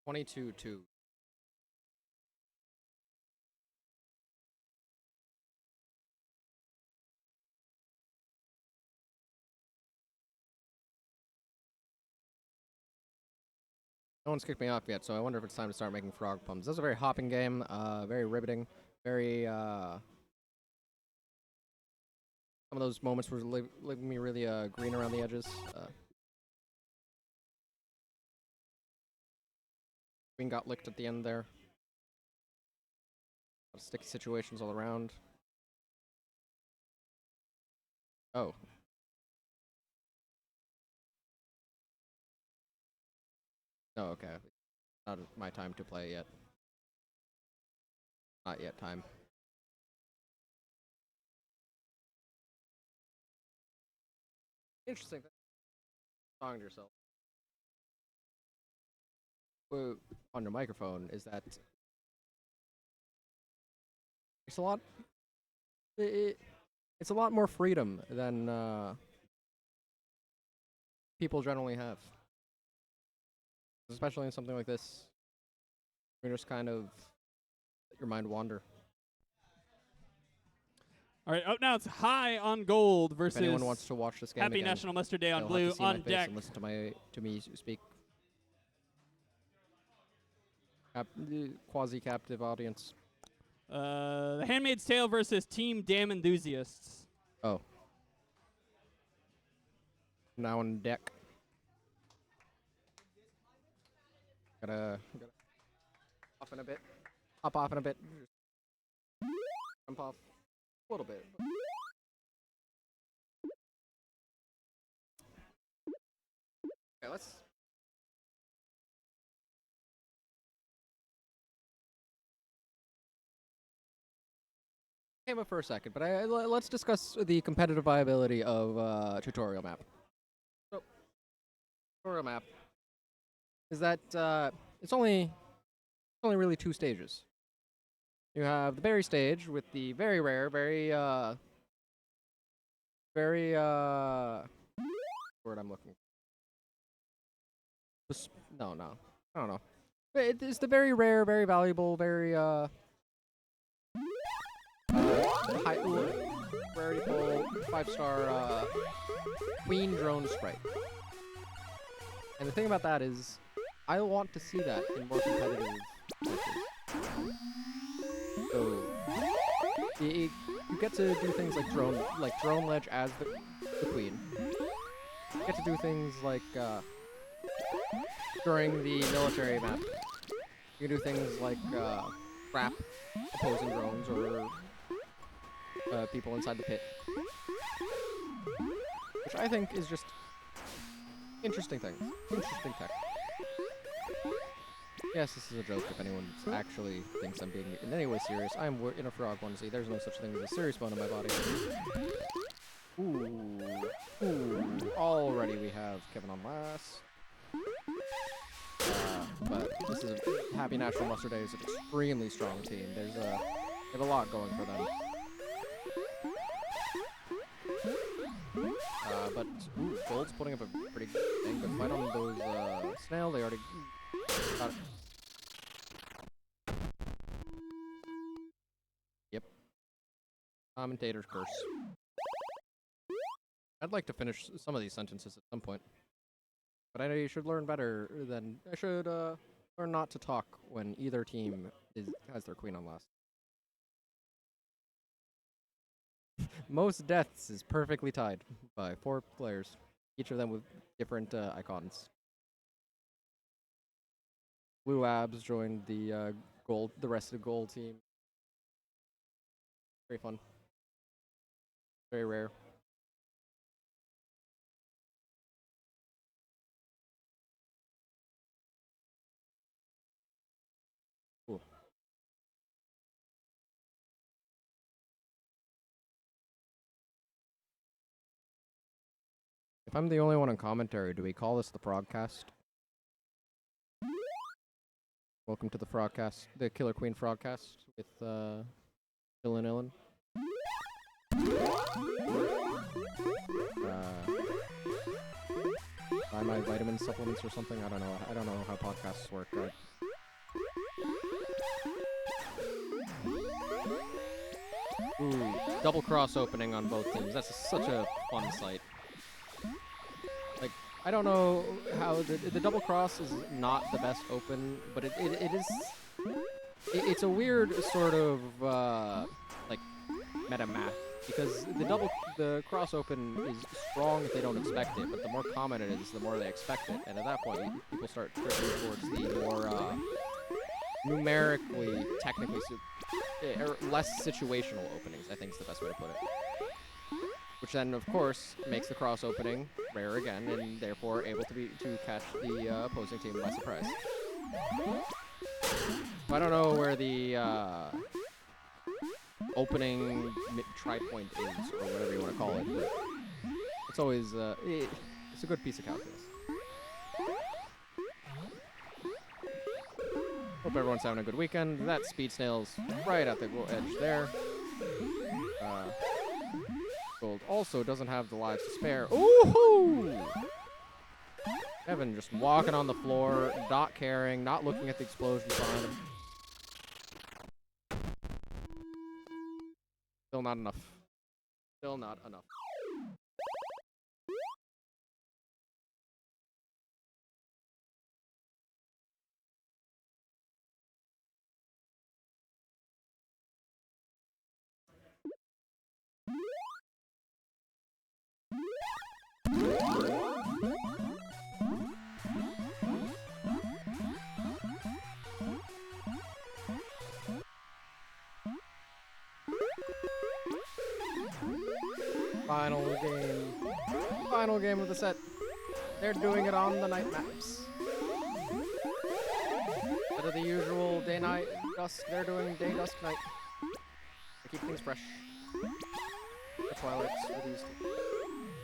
22-2. No one's kicked me off yet, so I wonder if it's time to start making frog pumps. This is a very hopping game, very riveting, very, some of those moments were leaving me really, green around the edges. Green got licked at the end there. A lot of sticky situations all around. Oh. Oh, okay. Not my time to play yet. Not yet time. Interesting thing. Talking to yourself. On your microphone is that it's a lot. It's a lot more freedom than people generally have. Especially in something like this, you just kind of let your mind wander. All right, up now it's High on Gold versus If anyone wants to watch this game Happy again, National Mustard Day on they'll Blue have to see my on face deck. and listen to me speak. Quasi-captive audience. The Handmaid's Tale versus Team Damn Enthusiasts. Oh. Now on deck. Gotta off in a bit. Hop off in a bit. Jump off a little bit. Okay, let's. Came up for a second, but let's discuss the competitive viability of tutorial map. So, tutorial map is that it's only really two stages. You have the berry stage with the very rare, very word I'm looking for. No, I don't know. It's the very rare, very valuable, very high rarity full 5-star queen drone sprite. And the thing about that is, I want to see that in more competitive matches. So you get to do things like drone ledge as the the queen. You get to do things like during the military map. You can do things like trap opposing drones or people inside the pit, which I think is just interesting things. Interesting tech. Yes, this is a joke if anyone actually thinks I'm being in any way serious. I am in a frog onesie. There's no such thing as a serious bone in my body. Ooh. Ooh. Already we have Kevin on last. But this is a Happy Natural Mustard Day is an extremely strong team. They have a lot going for them. But ooh, Gold's putting up a pretty dang good fight on those snail. They already got it. Yep. Commentator's curse. I'd like to finish some of these sentences at some point. But I should learn better than... I should learn not to talk when either team has their queen on last. Most deaths is perfectly tied by 4 players, each of them with different icons. Blue Abs joined the rest of the gold team. Very fun. Very rare. Cool. If I'm the only one on commentary, do we call this the Frogcast? Welcome to the Frogcast, the Killer Queen Frogcast with Phil and Ellen. Buy my vitamin supplements or something. I don't know. I don't know how podcasts work. Ooh, double cross opening on both teams. That's such a fun sight. Like, I don't know how the double cross is not the best open, but it is. It's a weird sort of like meta math because the cross open is strong if they don't expect it, but the more common it is, the more they expect it, and at that point, people start drifting towards the more numerically, technically, or less situational openings. I think is the best way to put it. Which then, of course, makes the cross opening rare again, and therefore able to catch the opposing team by surprise. I don't know where the opening tri-point is, or whatever you want to call it, but it's always it's a good piece of calculus. Hope everyone's having a good weekend. That speed snail's right at the edge there. Gold also doesn't have the lives to spare. Ooh! Evan just walking on the floor, not caring, not looking at the explosion behind him. Still not enough. Still not enough. Final game of the set. They're doing it on the night maps. Instead of the usual day, night, dusk, they're doing day, dusk, night. To keep things fresh. The Twilights for these two.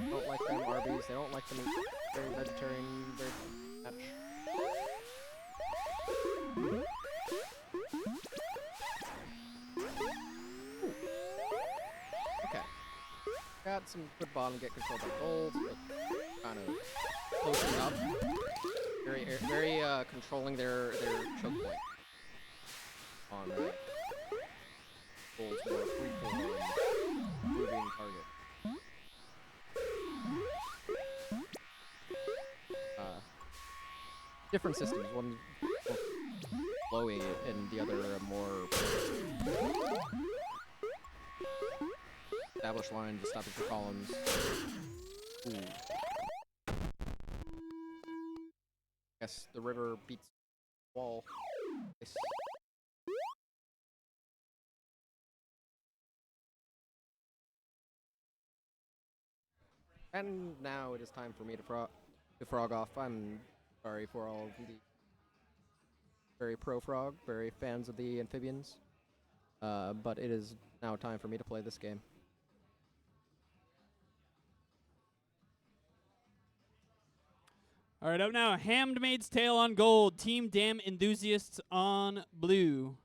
Don't like them Arby's, they don't like the meat. Very vegetarian, very match. Got some good bottom get controlled by Gold, but kind of closing up. Very controlling their choke point on Gold's more free-form moving target. Different systems. One more flowy and the other more established line to stop it for columns. Ooh. Guess the river beats the wall. Nice. And now it is time for me to frog off. I'm sorry for all of the very pro frog, very fans of the amphibians. But it is now time for me to play this game. All right, up now, Handmaid's Tale on gold, Team Damn Enthusiasts on blue.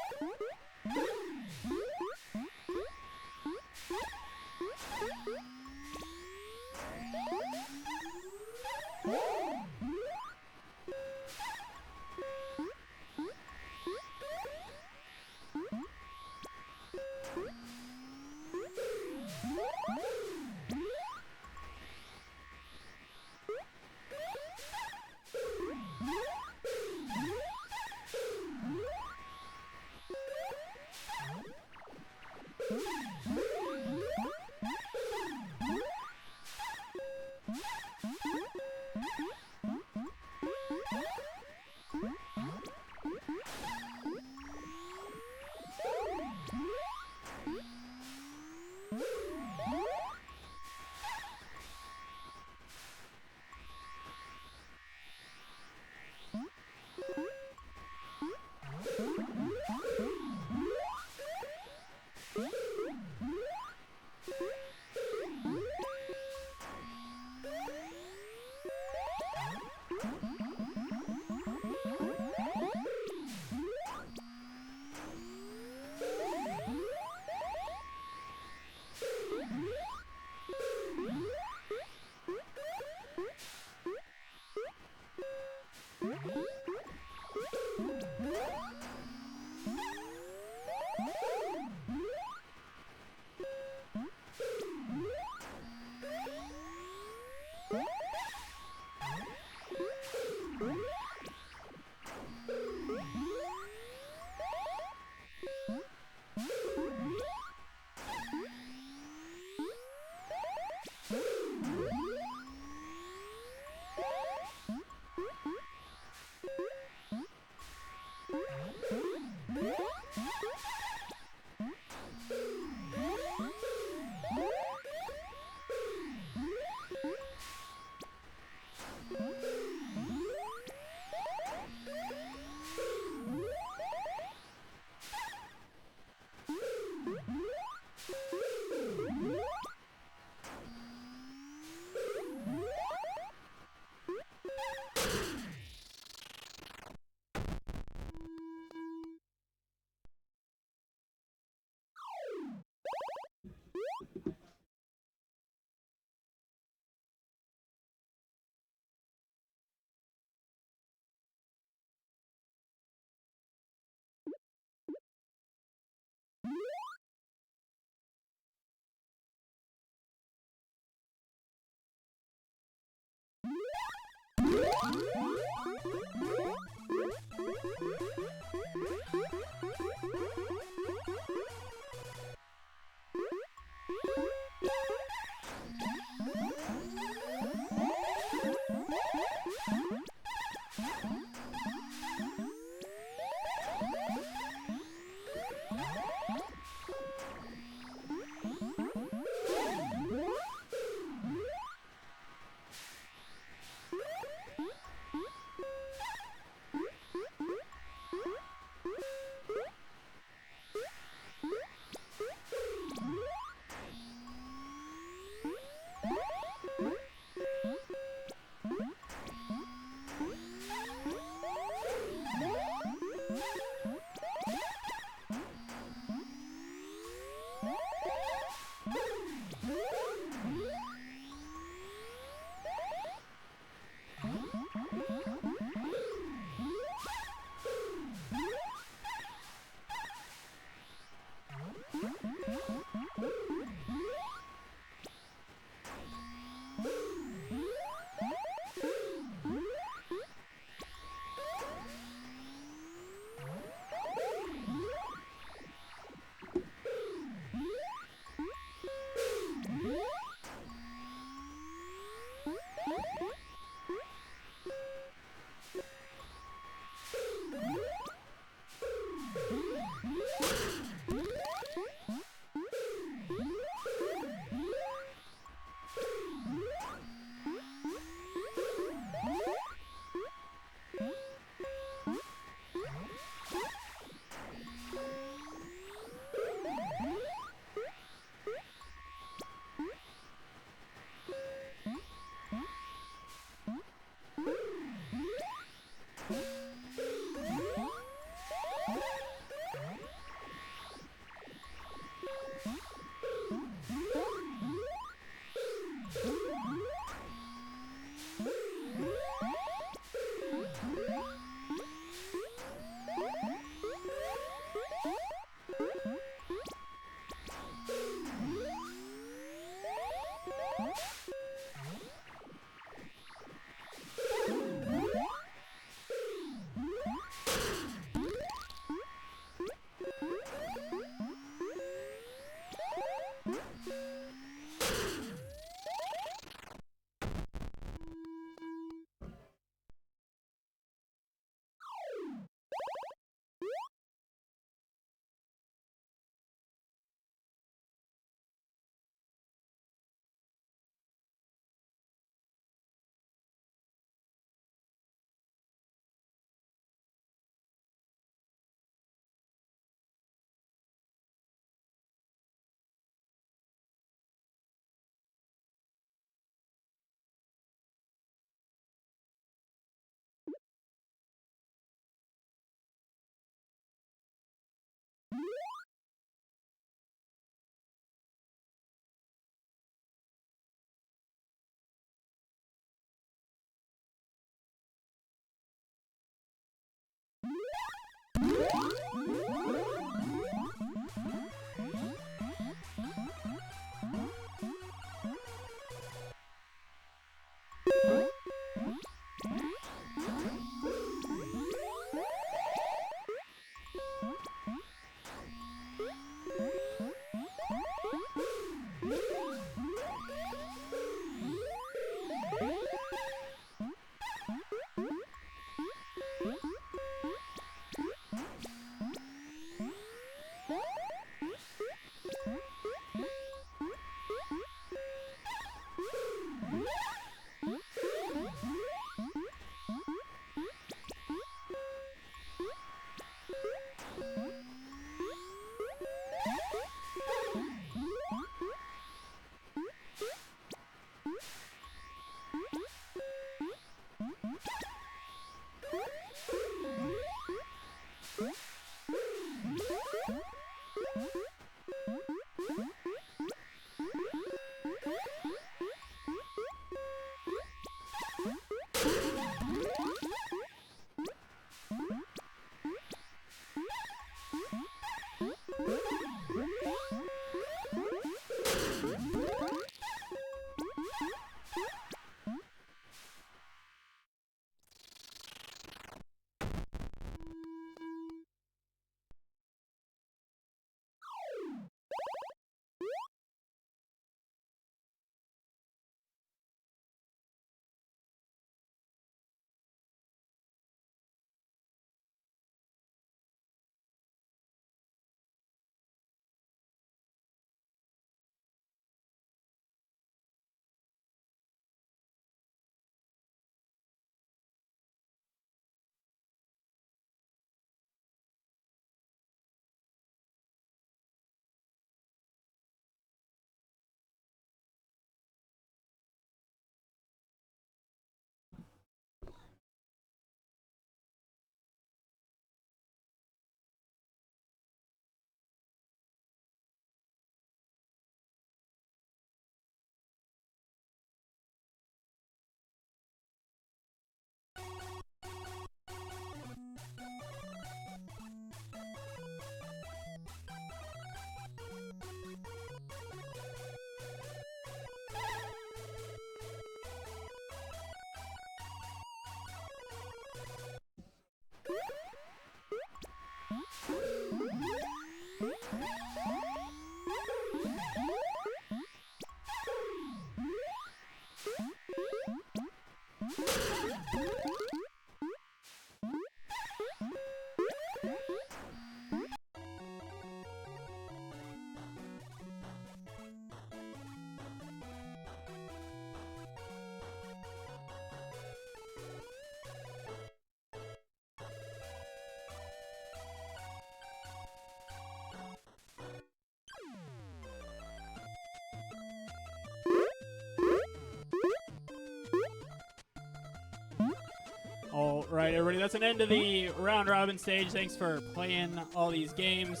right, everybody, that's an end of the round robin stage. Thanks for playing all these games.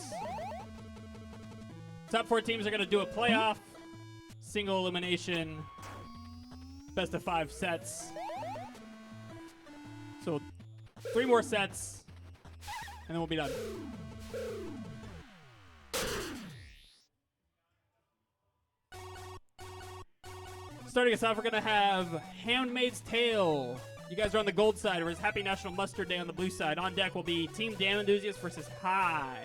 Top 4 teams are going to do a playoff, single elimination, best of 5 sets. So 3 more sets, and then we'll be done. Starting us off, we're going to have Handmaid's Tale. You guys are on the gold side, whereas Happy National Mustard Day on the blue side. On deck will be Team Damn Enthusiast versus High.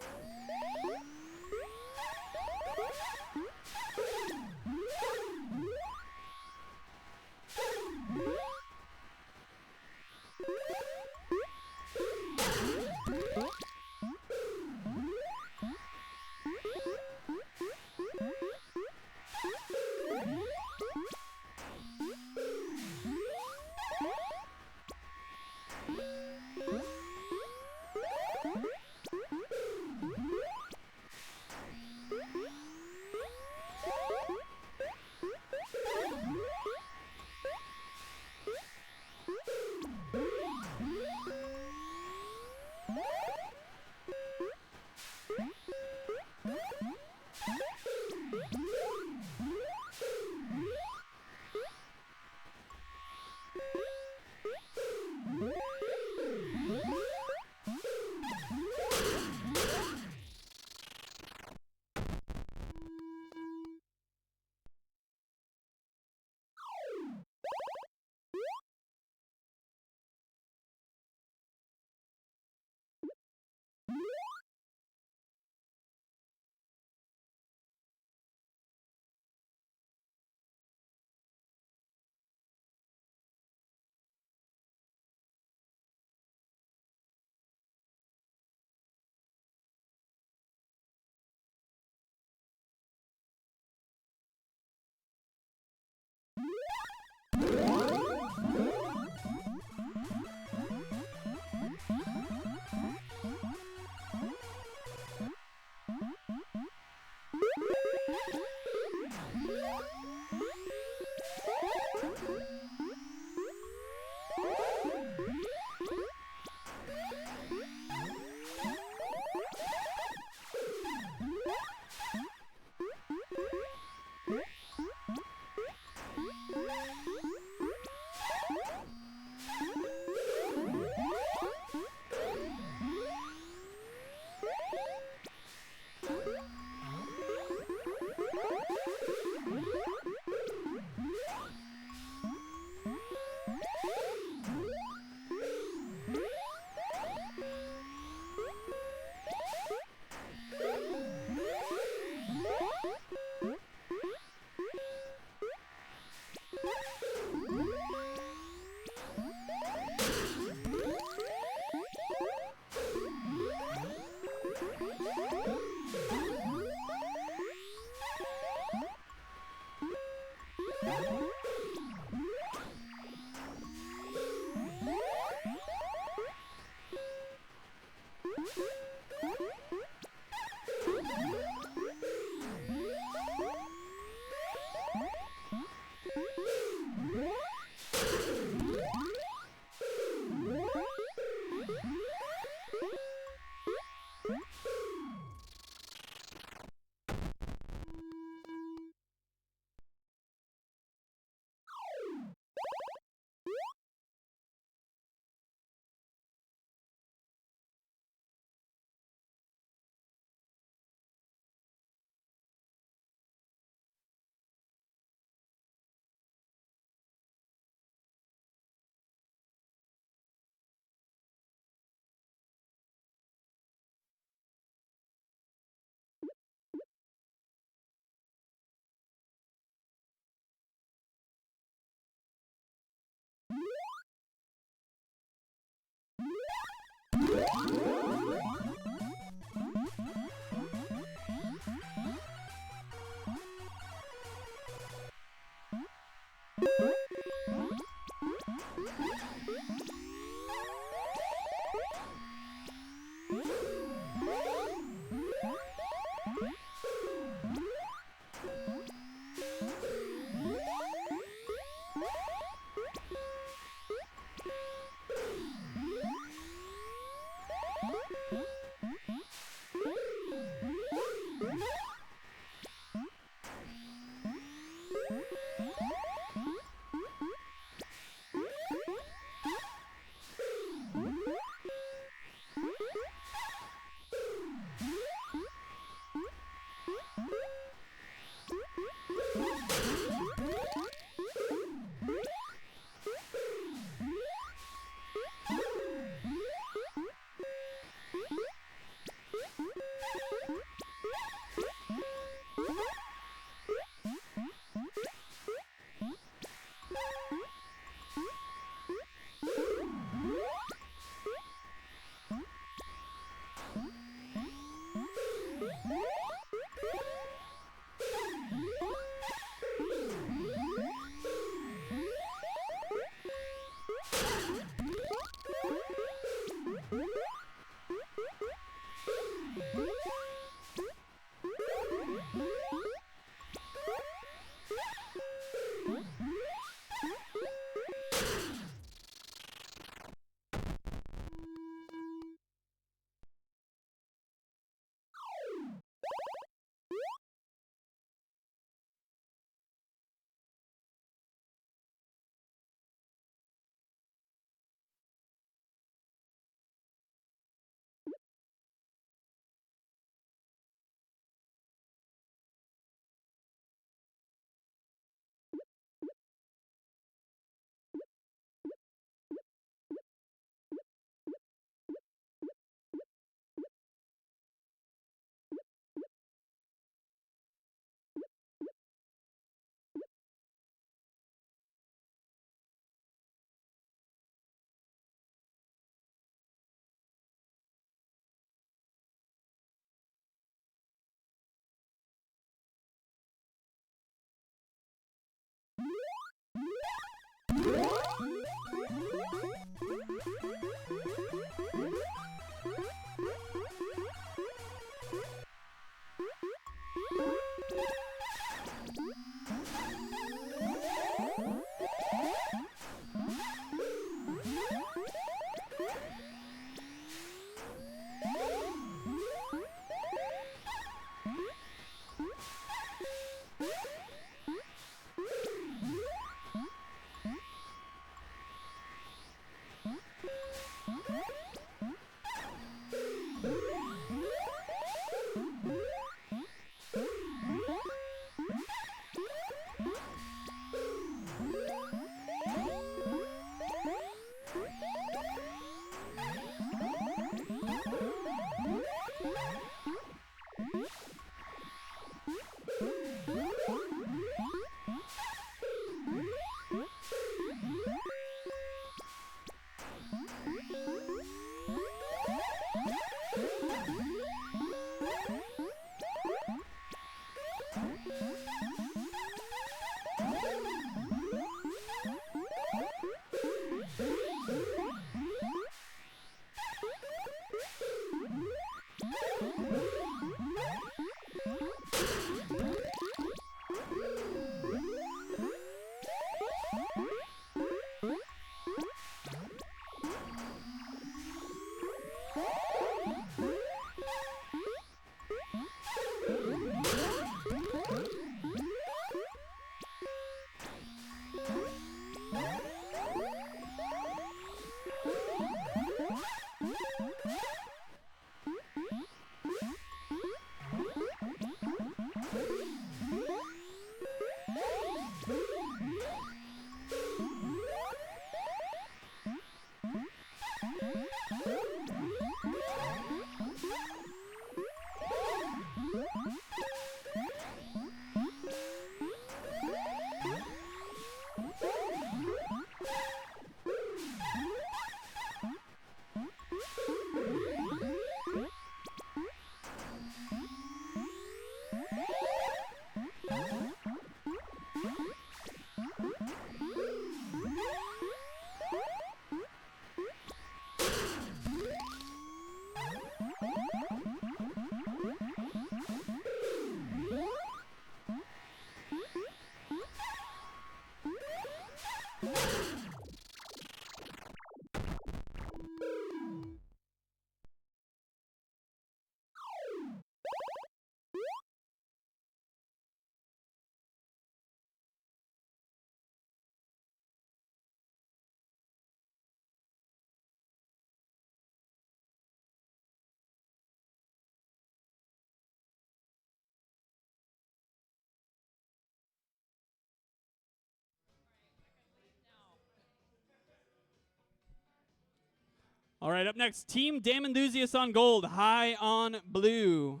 All right, up next, Team Damn Enthusiasts on gold, high on blue.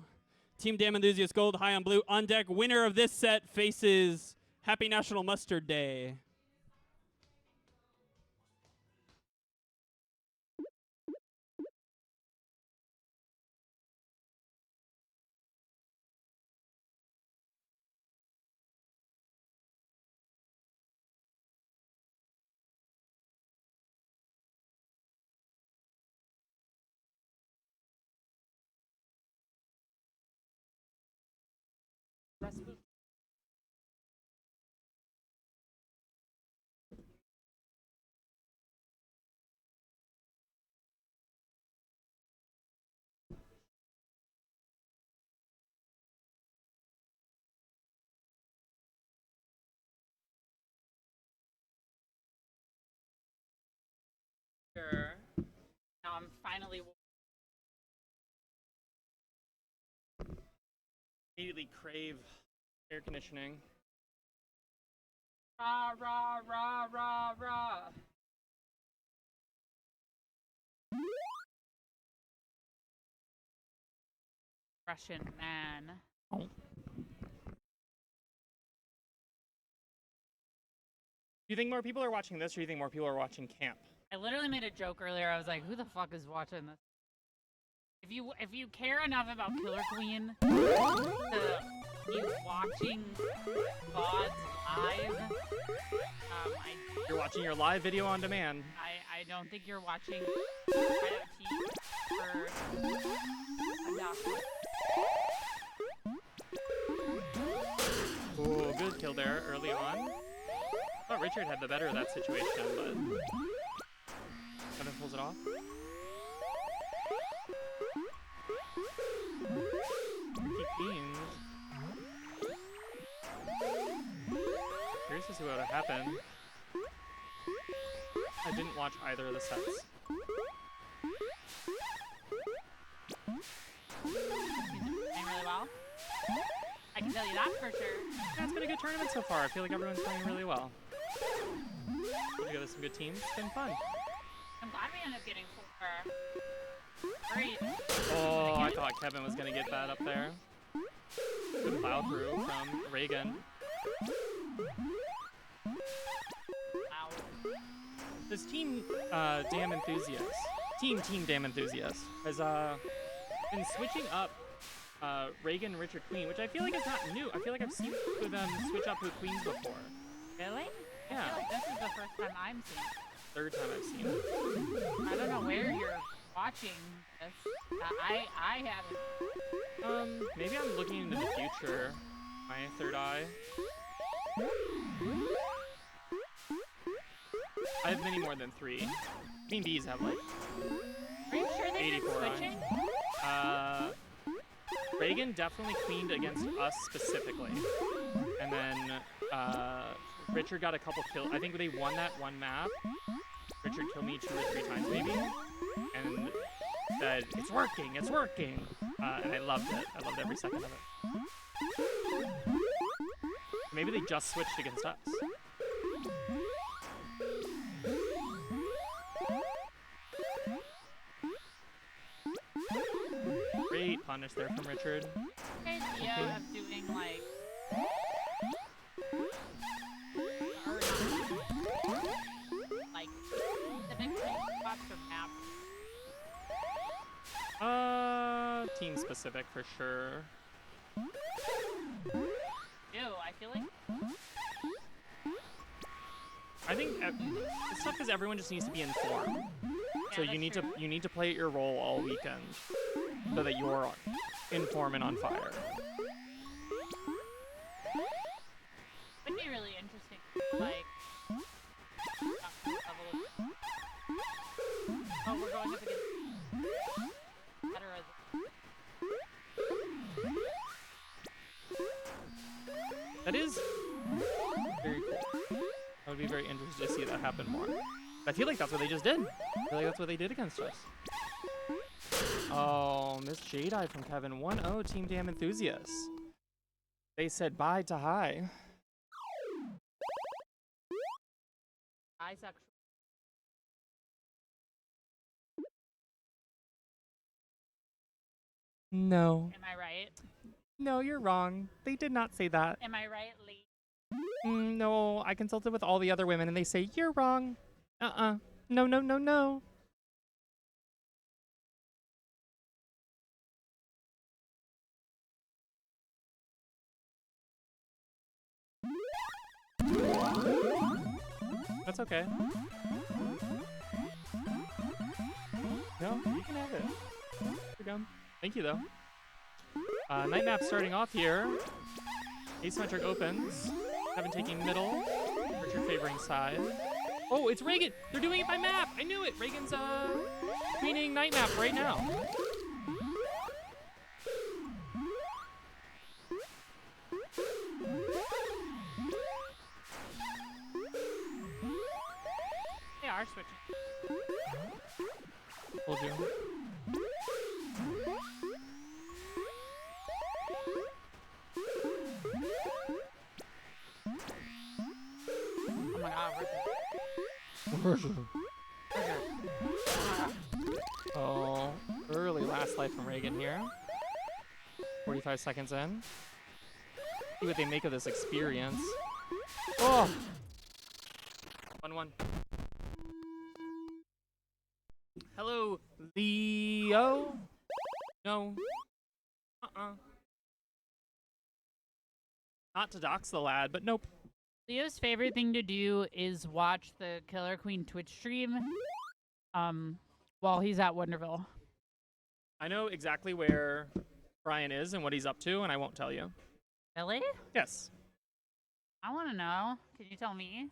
Team Damn Enthusiasts gold, high on blue. On deck, winner of this set faces Happy National Mustard Day. Sure. Now I'm finally Immediately crave air conditioning. rah rah rah rah rah. Russian man. Do you think more people are watching this, or do you think more people are watching camp? I literally made a joke earlier. I was like, "Who the fuck is watching this?" If you care enough about Killer Queen to be watching VODs live, You're watching your live video on demand. I don't think you're watching BYOT for enough. Ooh, good kill there early on. I thought Richard had the better of that situation, but Kevin pulls it off. Keep beans. curious to see what would happen. I didn't watch either of the sets. He's playing really well. I can tell you that for sure. Yeah, it's been a good tournament so far. I feel like everyone's playing really well. Put together some good teams. It's been fun. I'm glad we ended up getting 4. Great. Oh, I thought Kevin was gonna get that up there. Good plow through from Reagan. Wow. This team, Damn Enthusiast, Team Damn Enthusiast, has been switching up Reagan, Richard, Queen, which I feel like is not new. I feel like I've seen them switch up with Queens before. Really? Yeah. I feel like this is the first time I'm seeing it. Third time I've seen it. I don't know where you're watching this. I haven't. Maybe I'm looking into the future. My third eye. I have many more than 3. Queen Bees have like Are you sure they've been 84 switching? Reagan definitely queened against us specifically. And then Richard got a couple kills. I think they won that one map. Richard killed me 2 or 3 times maybe. And said, it's working, it's working. And I loved it. I loved every second of it. Maybe they just switched against us. Great punish there from Richard. Idea of doing like like specific spots or maps. Team specific for sure. Ew, I feel like I think it's tough because everyone just needs to be in form. So that's true. you need to play your role all weekend so that you're in form and on fire. would be really interesting. Like level of, oh, we're going up against better as That is very cool. I would be very interested to see that happen more. I feel like that's what they just did. I feel like that's what they did against us. Oh, Miss Jedi from Kevin. 1-0 Team Damn Enthusiasts. They said bye to high. bisexual. No. Am I right? No, you're wrong. They did not say that. Am I right, Lee? No, I consulted with all the other women and they say you're wrong. No, no, no, no. That's okay. No, you can have it. You're dumb. Thank you, though. Night map starting off here. Asymmetric opens. Kevin taking middle. Richard favoring side. Oh, it's Reagan! They're doing it by map! I knew it! Reagan's, queening night map right now. They are switching. Told you. Oh my god, Oh, early last life from Reagan here. 45 seconds in. See what they make of this experience. Oh! 1-1. Hello, Leo? No. Not to dox the lad, but nope. Leo's favorite thing to do is watch the Killer Queen Twitch stream while he's at Wonderville. I know exactly where Brian is and what he's up to, and I won't tell you. Really? Yes. I want to know. Can you tell me?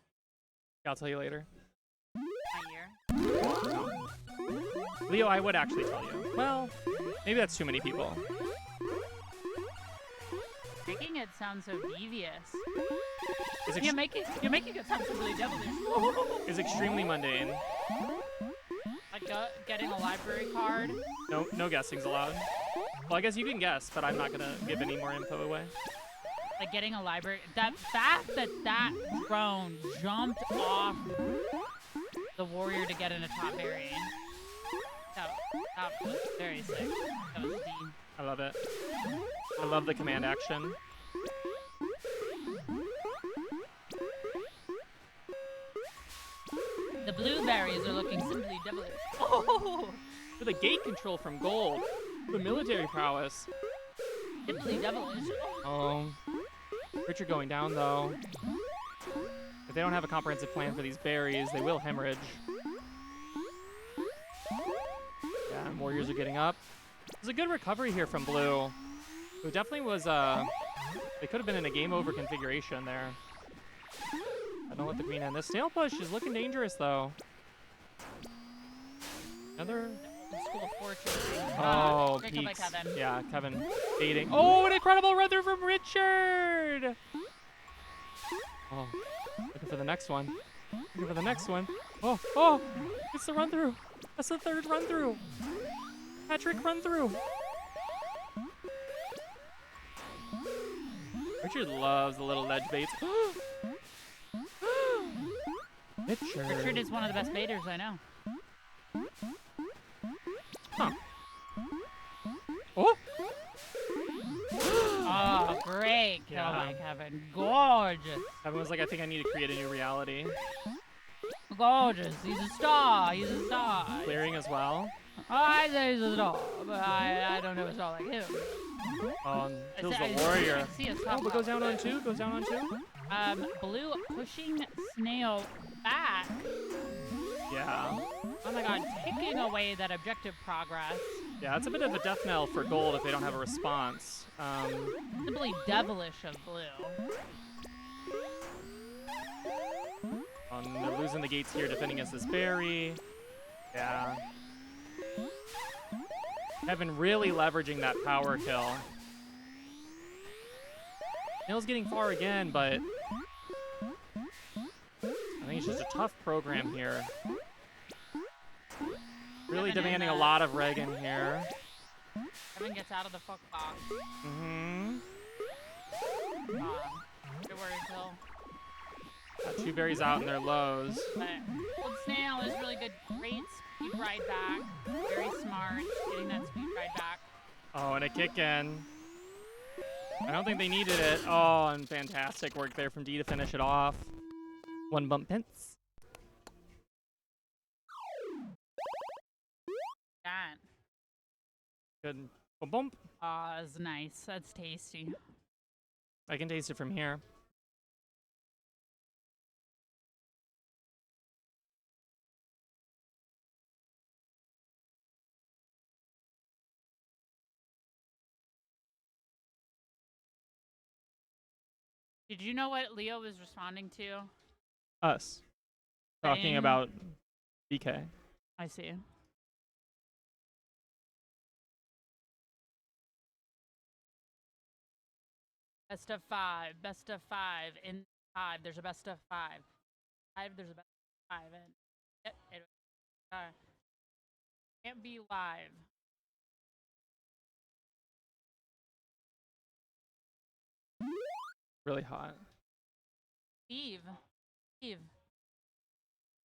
I'll tell you later. My year. Leo, I would actually tell you. Well, maybe that's too many people. Making it sound so devious. Is, You're making it sound really devilish. is extremely mundane. Like getting a library card. No guessing's allowed. Well, I guess you can guess, but I'm not gonna give any more info away. Like getting a library. That fact that drone jumped off the warrior to get in a top berry. That was very sick. That was D. I love it. I love the command action. The blueberries are looking simply devilish. Oh, For the gate control from Gold. The military prowess. simply devilish. Richard going down though. If they don't have a comprehensive plan for these berries, they will hemorrhage. Yeah, and Warriors are getting up. It was a good recovery here from Blue. It definitely was, they could have been in a game over configuration there. I don't let the queen end. This snail push is looking dangerous though. Another. School fortune. Oh, Picked up by Pete's. Kevin. Yeah, Kevin baiting. Oh, an incredible run through from Richard! Oh, looking for the next one. Looking for the next one. Oh, it's the run through. That's the third run through. Patrick run through. Richard loves the little ledge baits. Richard is one of the best baiters I know. Huh. Oh! Oh, great kill Yeah. by Kevin. Gorgeous. Kevin was like, I think I need to create a new reality. Gorgeous. He's a star. He's a star. Clearing as well. I say he's a star, but I don't know a star like him. Kills I the warrior. see a Oh, star but goes down on two. Goes down on two. Blue pushing Snail back. Yeah. Oh my god, taking away that objective progress. Yeah, it's a bit of a death knell for Gold if they don't have a response. Simply devilish of Blue. They're losing the gates here, defending against this berry. Yeah. Kevin really leveraging that power kill. Snail's getting far again, but I think it's just a tough program here. Really Kevin demanding and, a lot of Regan here. Kevin gets out of the fuck box. Mm-hmm. Good worry kill. Got two berries out in their lows. But Old Snail is really good. Great speed ride back. Very smart. Getting that speed ride back. Oh, and a kick in. I don't think they needed it. Oh, and fantastic work there from D to finish it off. One bump pence. That. Good. Bump bump. Oh, that's nice. That's tasty. I can taste it from here. Did you know what Leo was responding to? Us. Talking Saying- about BK. I see. Best of five. Best of five. In five, there's a best of five. Five, there's a best of five. And yep, it can't be live. Really hot. Steve. Get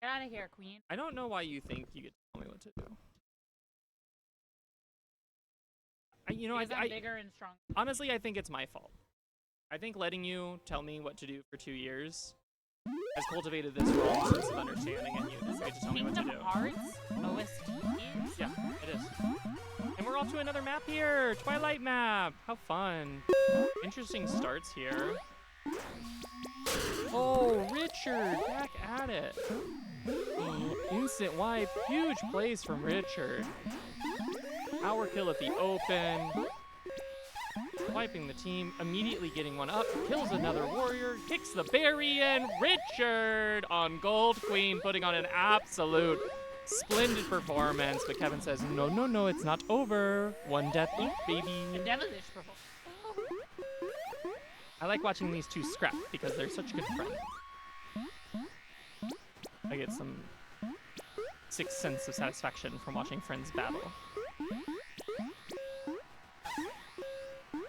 out of here, Queen. I don't know why you think you could tell me what to do. Because I'm bigger and stronger. Honestly, I think it's my fault. I think letting you tell me what to do for 2 years has cultivated this wrong sense of understanding, and you decide to tell me what to Kingdom do. Hearts OST. Yeah, it is. And we're off to another map here. Twilight map. How fun. Interesting starts here. Oh, Richard, back at it. Oh, instant wipe. Huge plays from Richard. Power kill at the open. Wiping the team, immediately getting one up, kills another warrior, kicks the berry in. Richard on Gold Queen, putting on an absolute splendid performance. But Kevin says, no, it's not over. One death each, baby. The devilish performance. I like watching these two scrap because they're such good friends. I get some sixth sense of satisfaction from watching friends battle. Is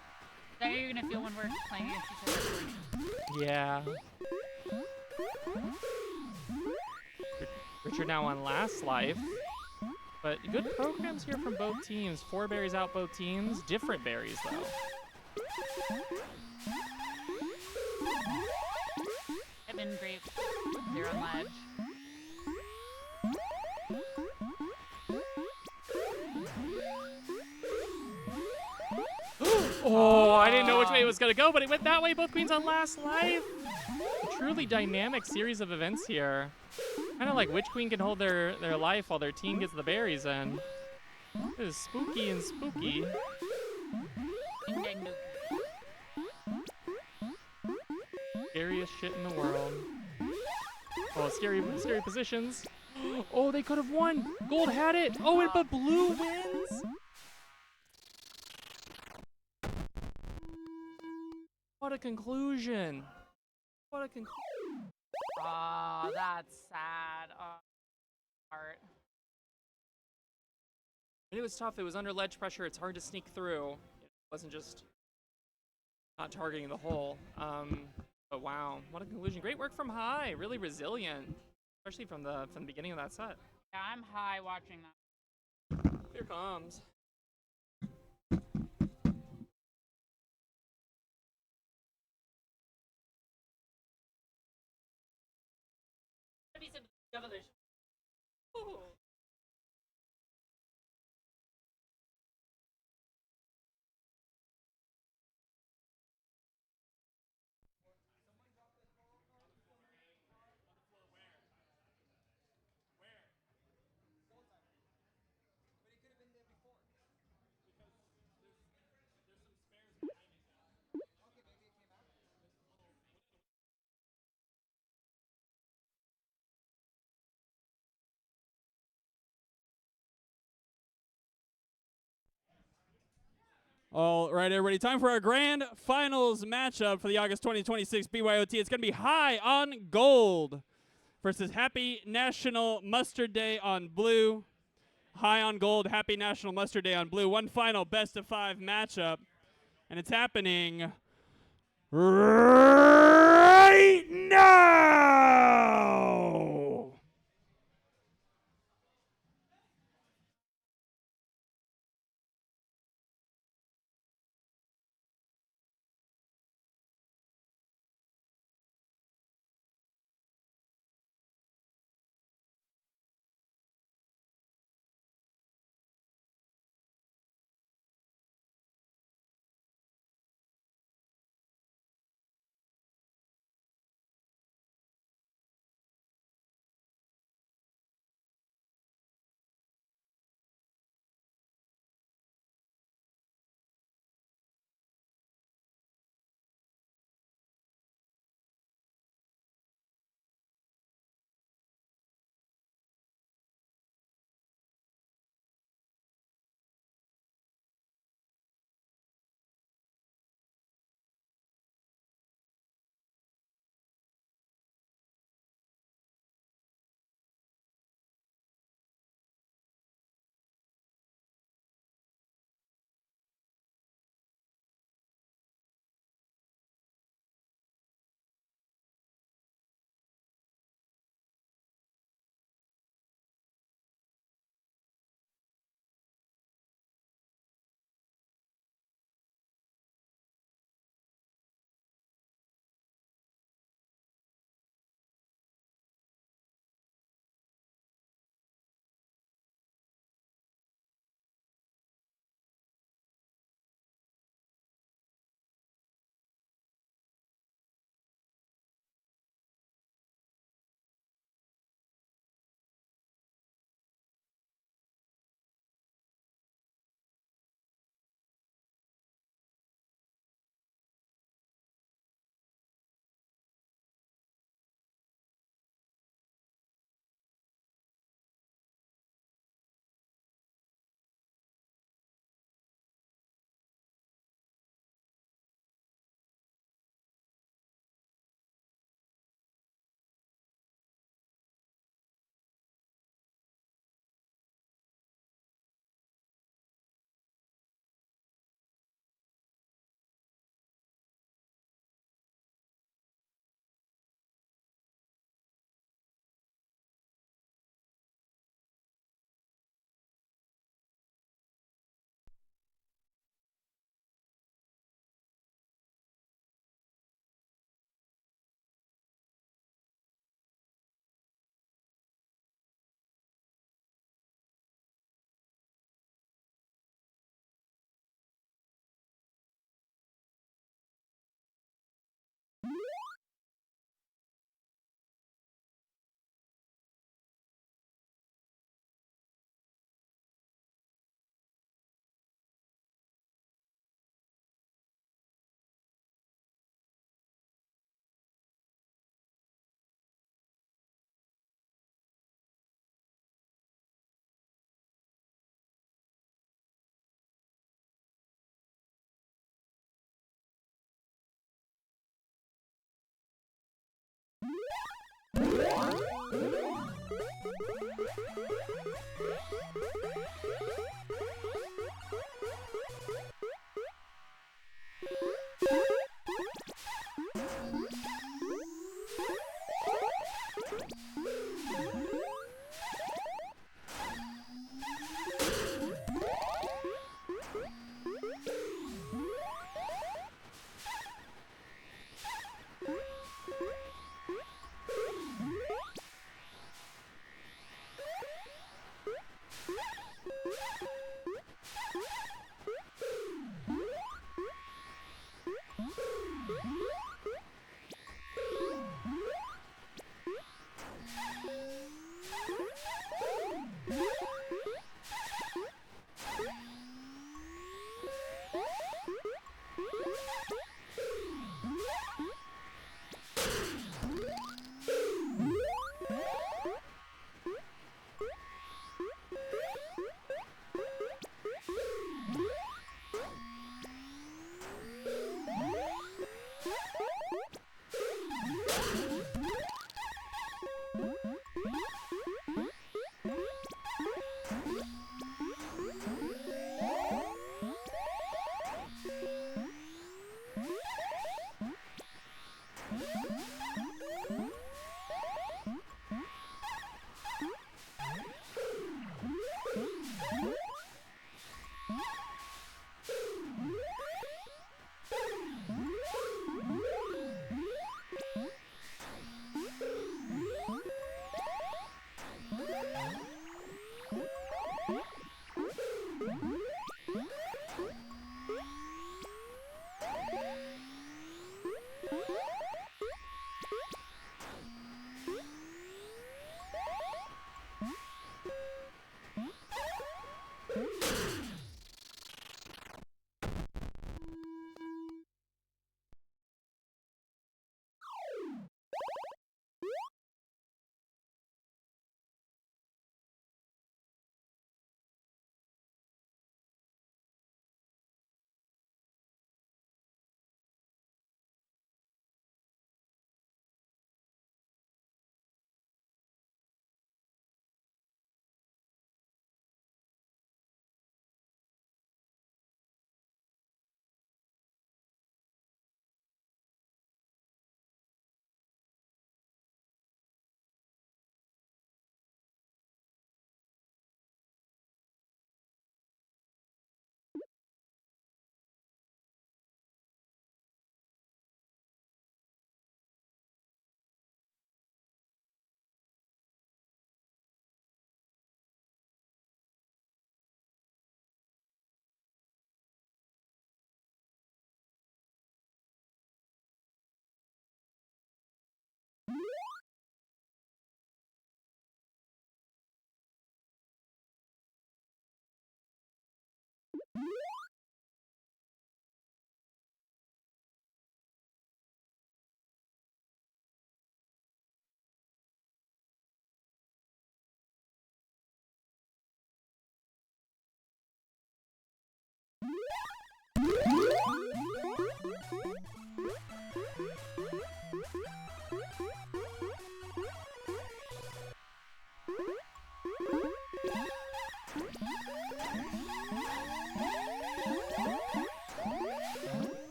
that how you're gonna feel when we're playing against each other? Yeah. Richard now on last life. But good programs here from both teams. 4 berries out both teams. Different berries, though. I've been great. They're on ledge. Oh, I didn't know which way it was going to go, but it went that way. Both queens on last life. A truly dynamic series of events here. Kind of like which queen can hold their life while their team gets the berries in. This is spooky and spooky. Ding dang doo. Scariest shit in the world. Oh, scary positions. Oh, they could have won. Gold had it. Oh, and but blue wins. What a conclusion. What a conclusion. Oh, that's sad. Oh, heart. It was tough. It was under ledge pressure. It's hard to sneak through. It wasn't just not targeting the hole. But wow, what a conclusion. Great work from High. Really resilient, especially from the beginning of that set. Yeah, I'm high watching that. Here comes. Ooh. All right, everybody. Time for our grand finals matchup for the August 2026 BYOT. It's going to be High on Gold versus Happy National Mustard Day on Blue. High on Gold, Happy National Mustard Day on Blue. One final best of 5 matchup, and it's happening right now.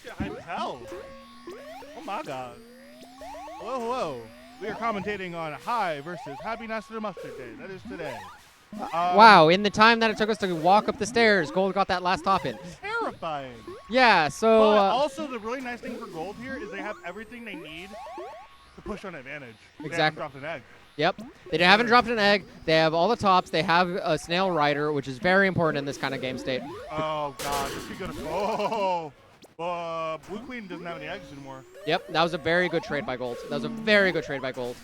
Shit, hype as hell. Oh my god. Hello, hello. We are commentating on High versus Happy National Mustard Day. That is today. Wow, in the time that it took us to walk up the stairs, Gold got that last top in. Terrifying. Yeah, so But also, the really nice thing for Gold here is they have everything they need to push on advantage. They haven't Exactly. dropped an egg. Yep. They haven't dropped an egg. They have all the tops. They have a snail rider, which is very important in this kind of game state. Oh god, this could go to. Oh. Blue Queen doesn't have any eggs anymore. Yep, that was a very good trade by Gold. That was a very good trade by Gold.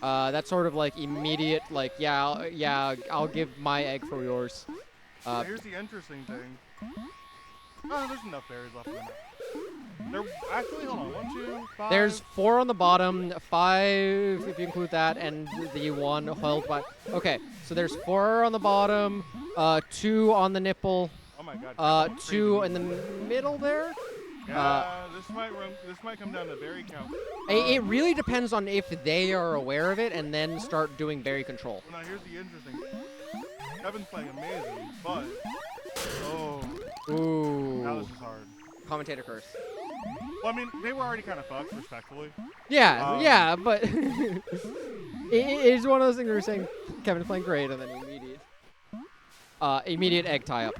That's sort of like immediate, like, I'll give my egg for yours. Here's the interesting thing. Oh, there's enough berries left in the map. There, actually, hold on. 1, 2, 5. There's 4 on the bottom, 5 if you include that, and the 1 held by. Okay, so there's 4 on the bottom, 2 on the nipple, Oh my god. 2 in the middle there. Yeah, this might come down to berry count. It really depends on if they are aware of it and then start doing berry control. Well, now here's the interesting thing. Kevin's playing amazing, but oh, Ooh. now this is hard. Commentator curse. Well, I mean, they were already kind of fucked, respectfully. Yeah, yeah, but it's one of those things where you're saying Kevin's playing great and then immediate egg tie up.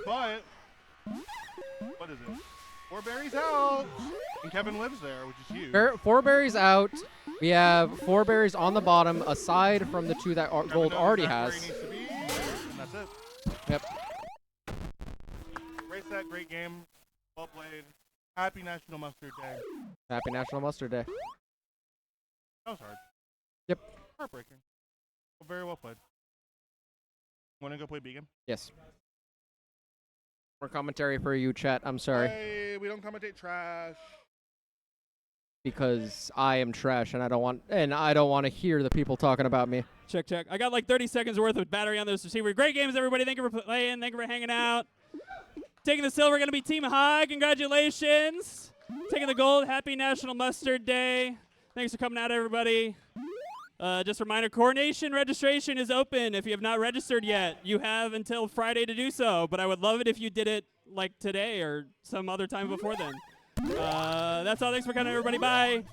But what is it? 4 berries out, and Kevin lives there, which is huge. 4 berries out. We have 4 berries on the bottom, aside from the 2 that Gold already has. Where he needs to be, and that's it. Yep. Great set, great game, well played. Happy National Mustard Day. Happy National Mustard Day. That was hard. Yep. Heartbreaking. But very well played. Want to go play Beacon? Yes. More commentary for you, chat. I'm sorry. Hey, we don't commentate trash. Because I am trash and I don't want to hear the people talking about me. Check. I got like 30 seconds worth of battery on this receiver. Great games, everybody. Thank you for playing. Thank you for hanging out. Taking the silver, going to be Team High. Congratulations. Taking the gold. Happy National Mustard Day. Thanks for coming out, everybody. Just a reminder, coronation registration is open. If you have not registered yet, you have until Friday to do so. But I would love it if you did it like today or some other time before then. That's all. Thanks for coming, everybody. Bye.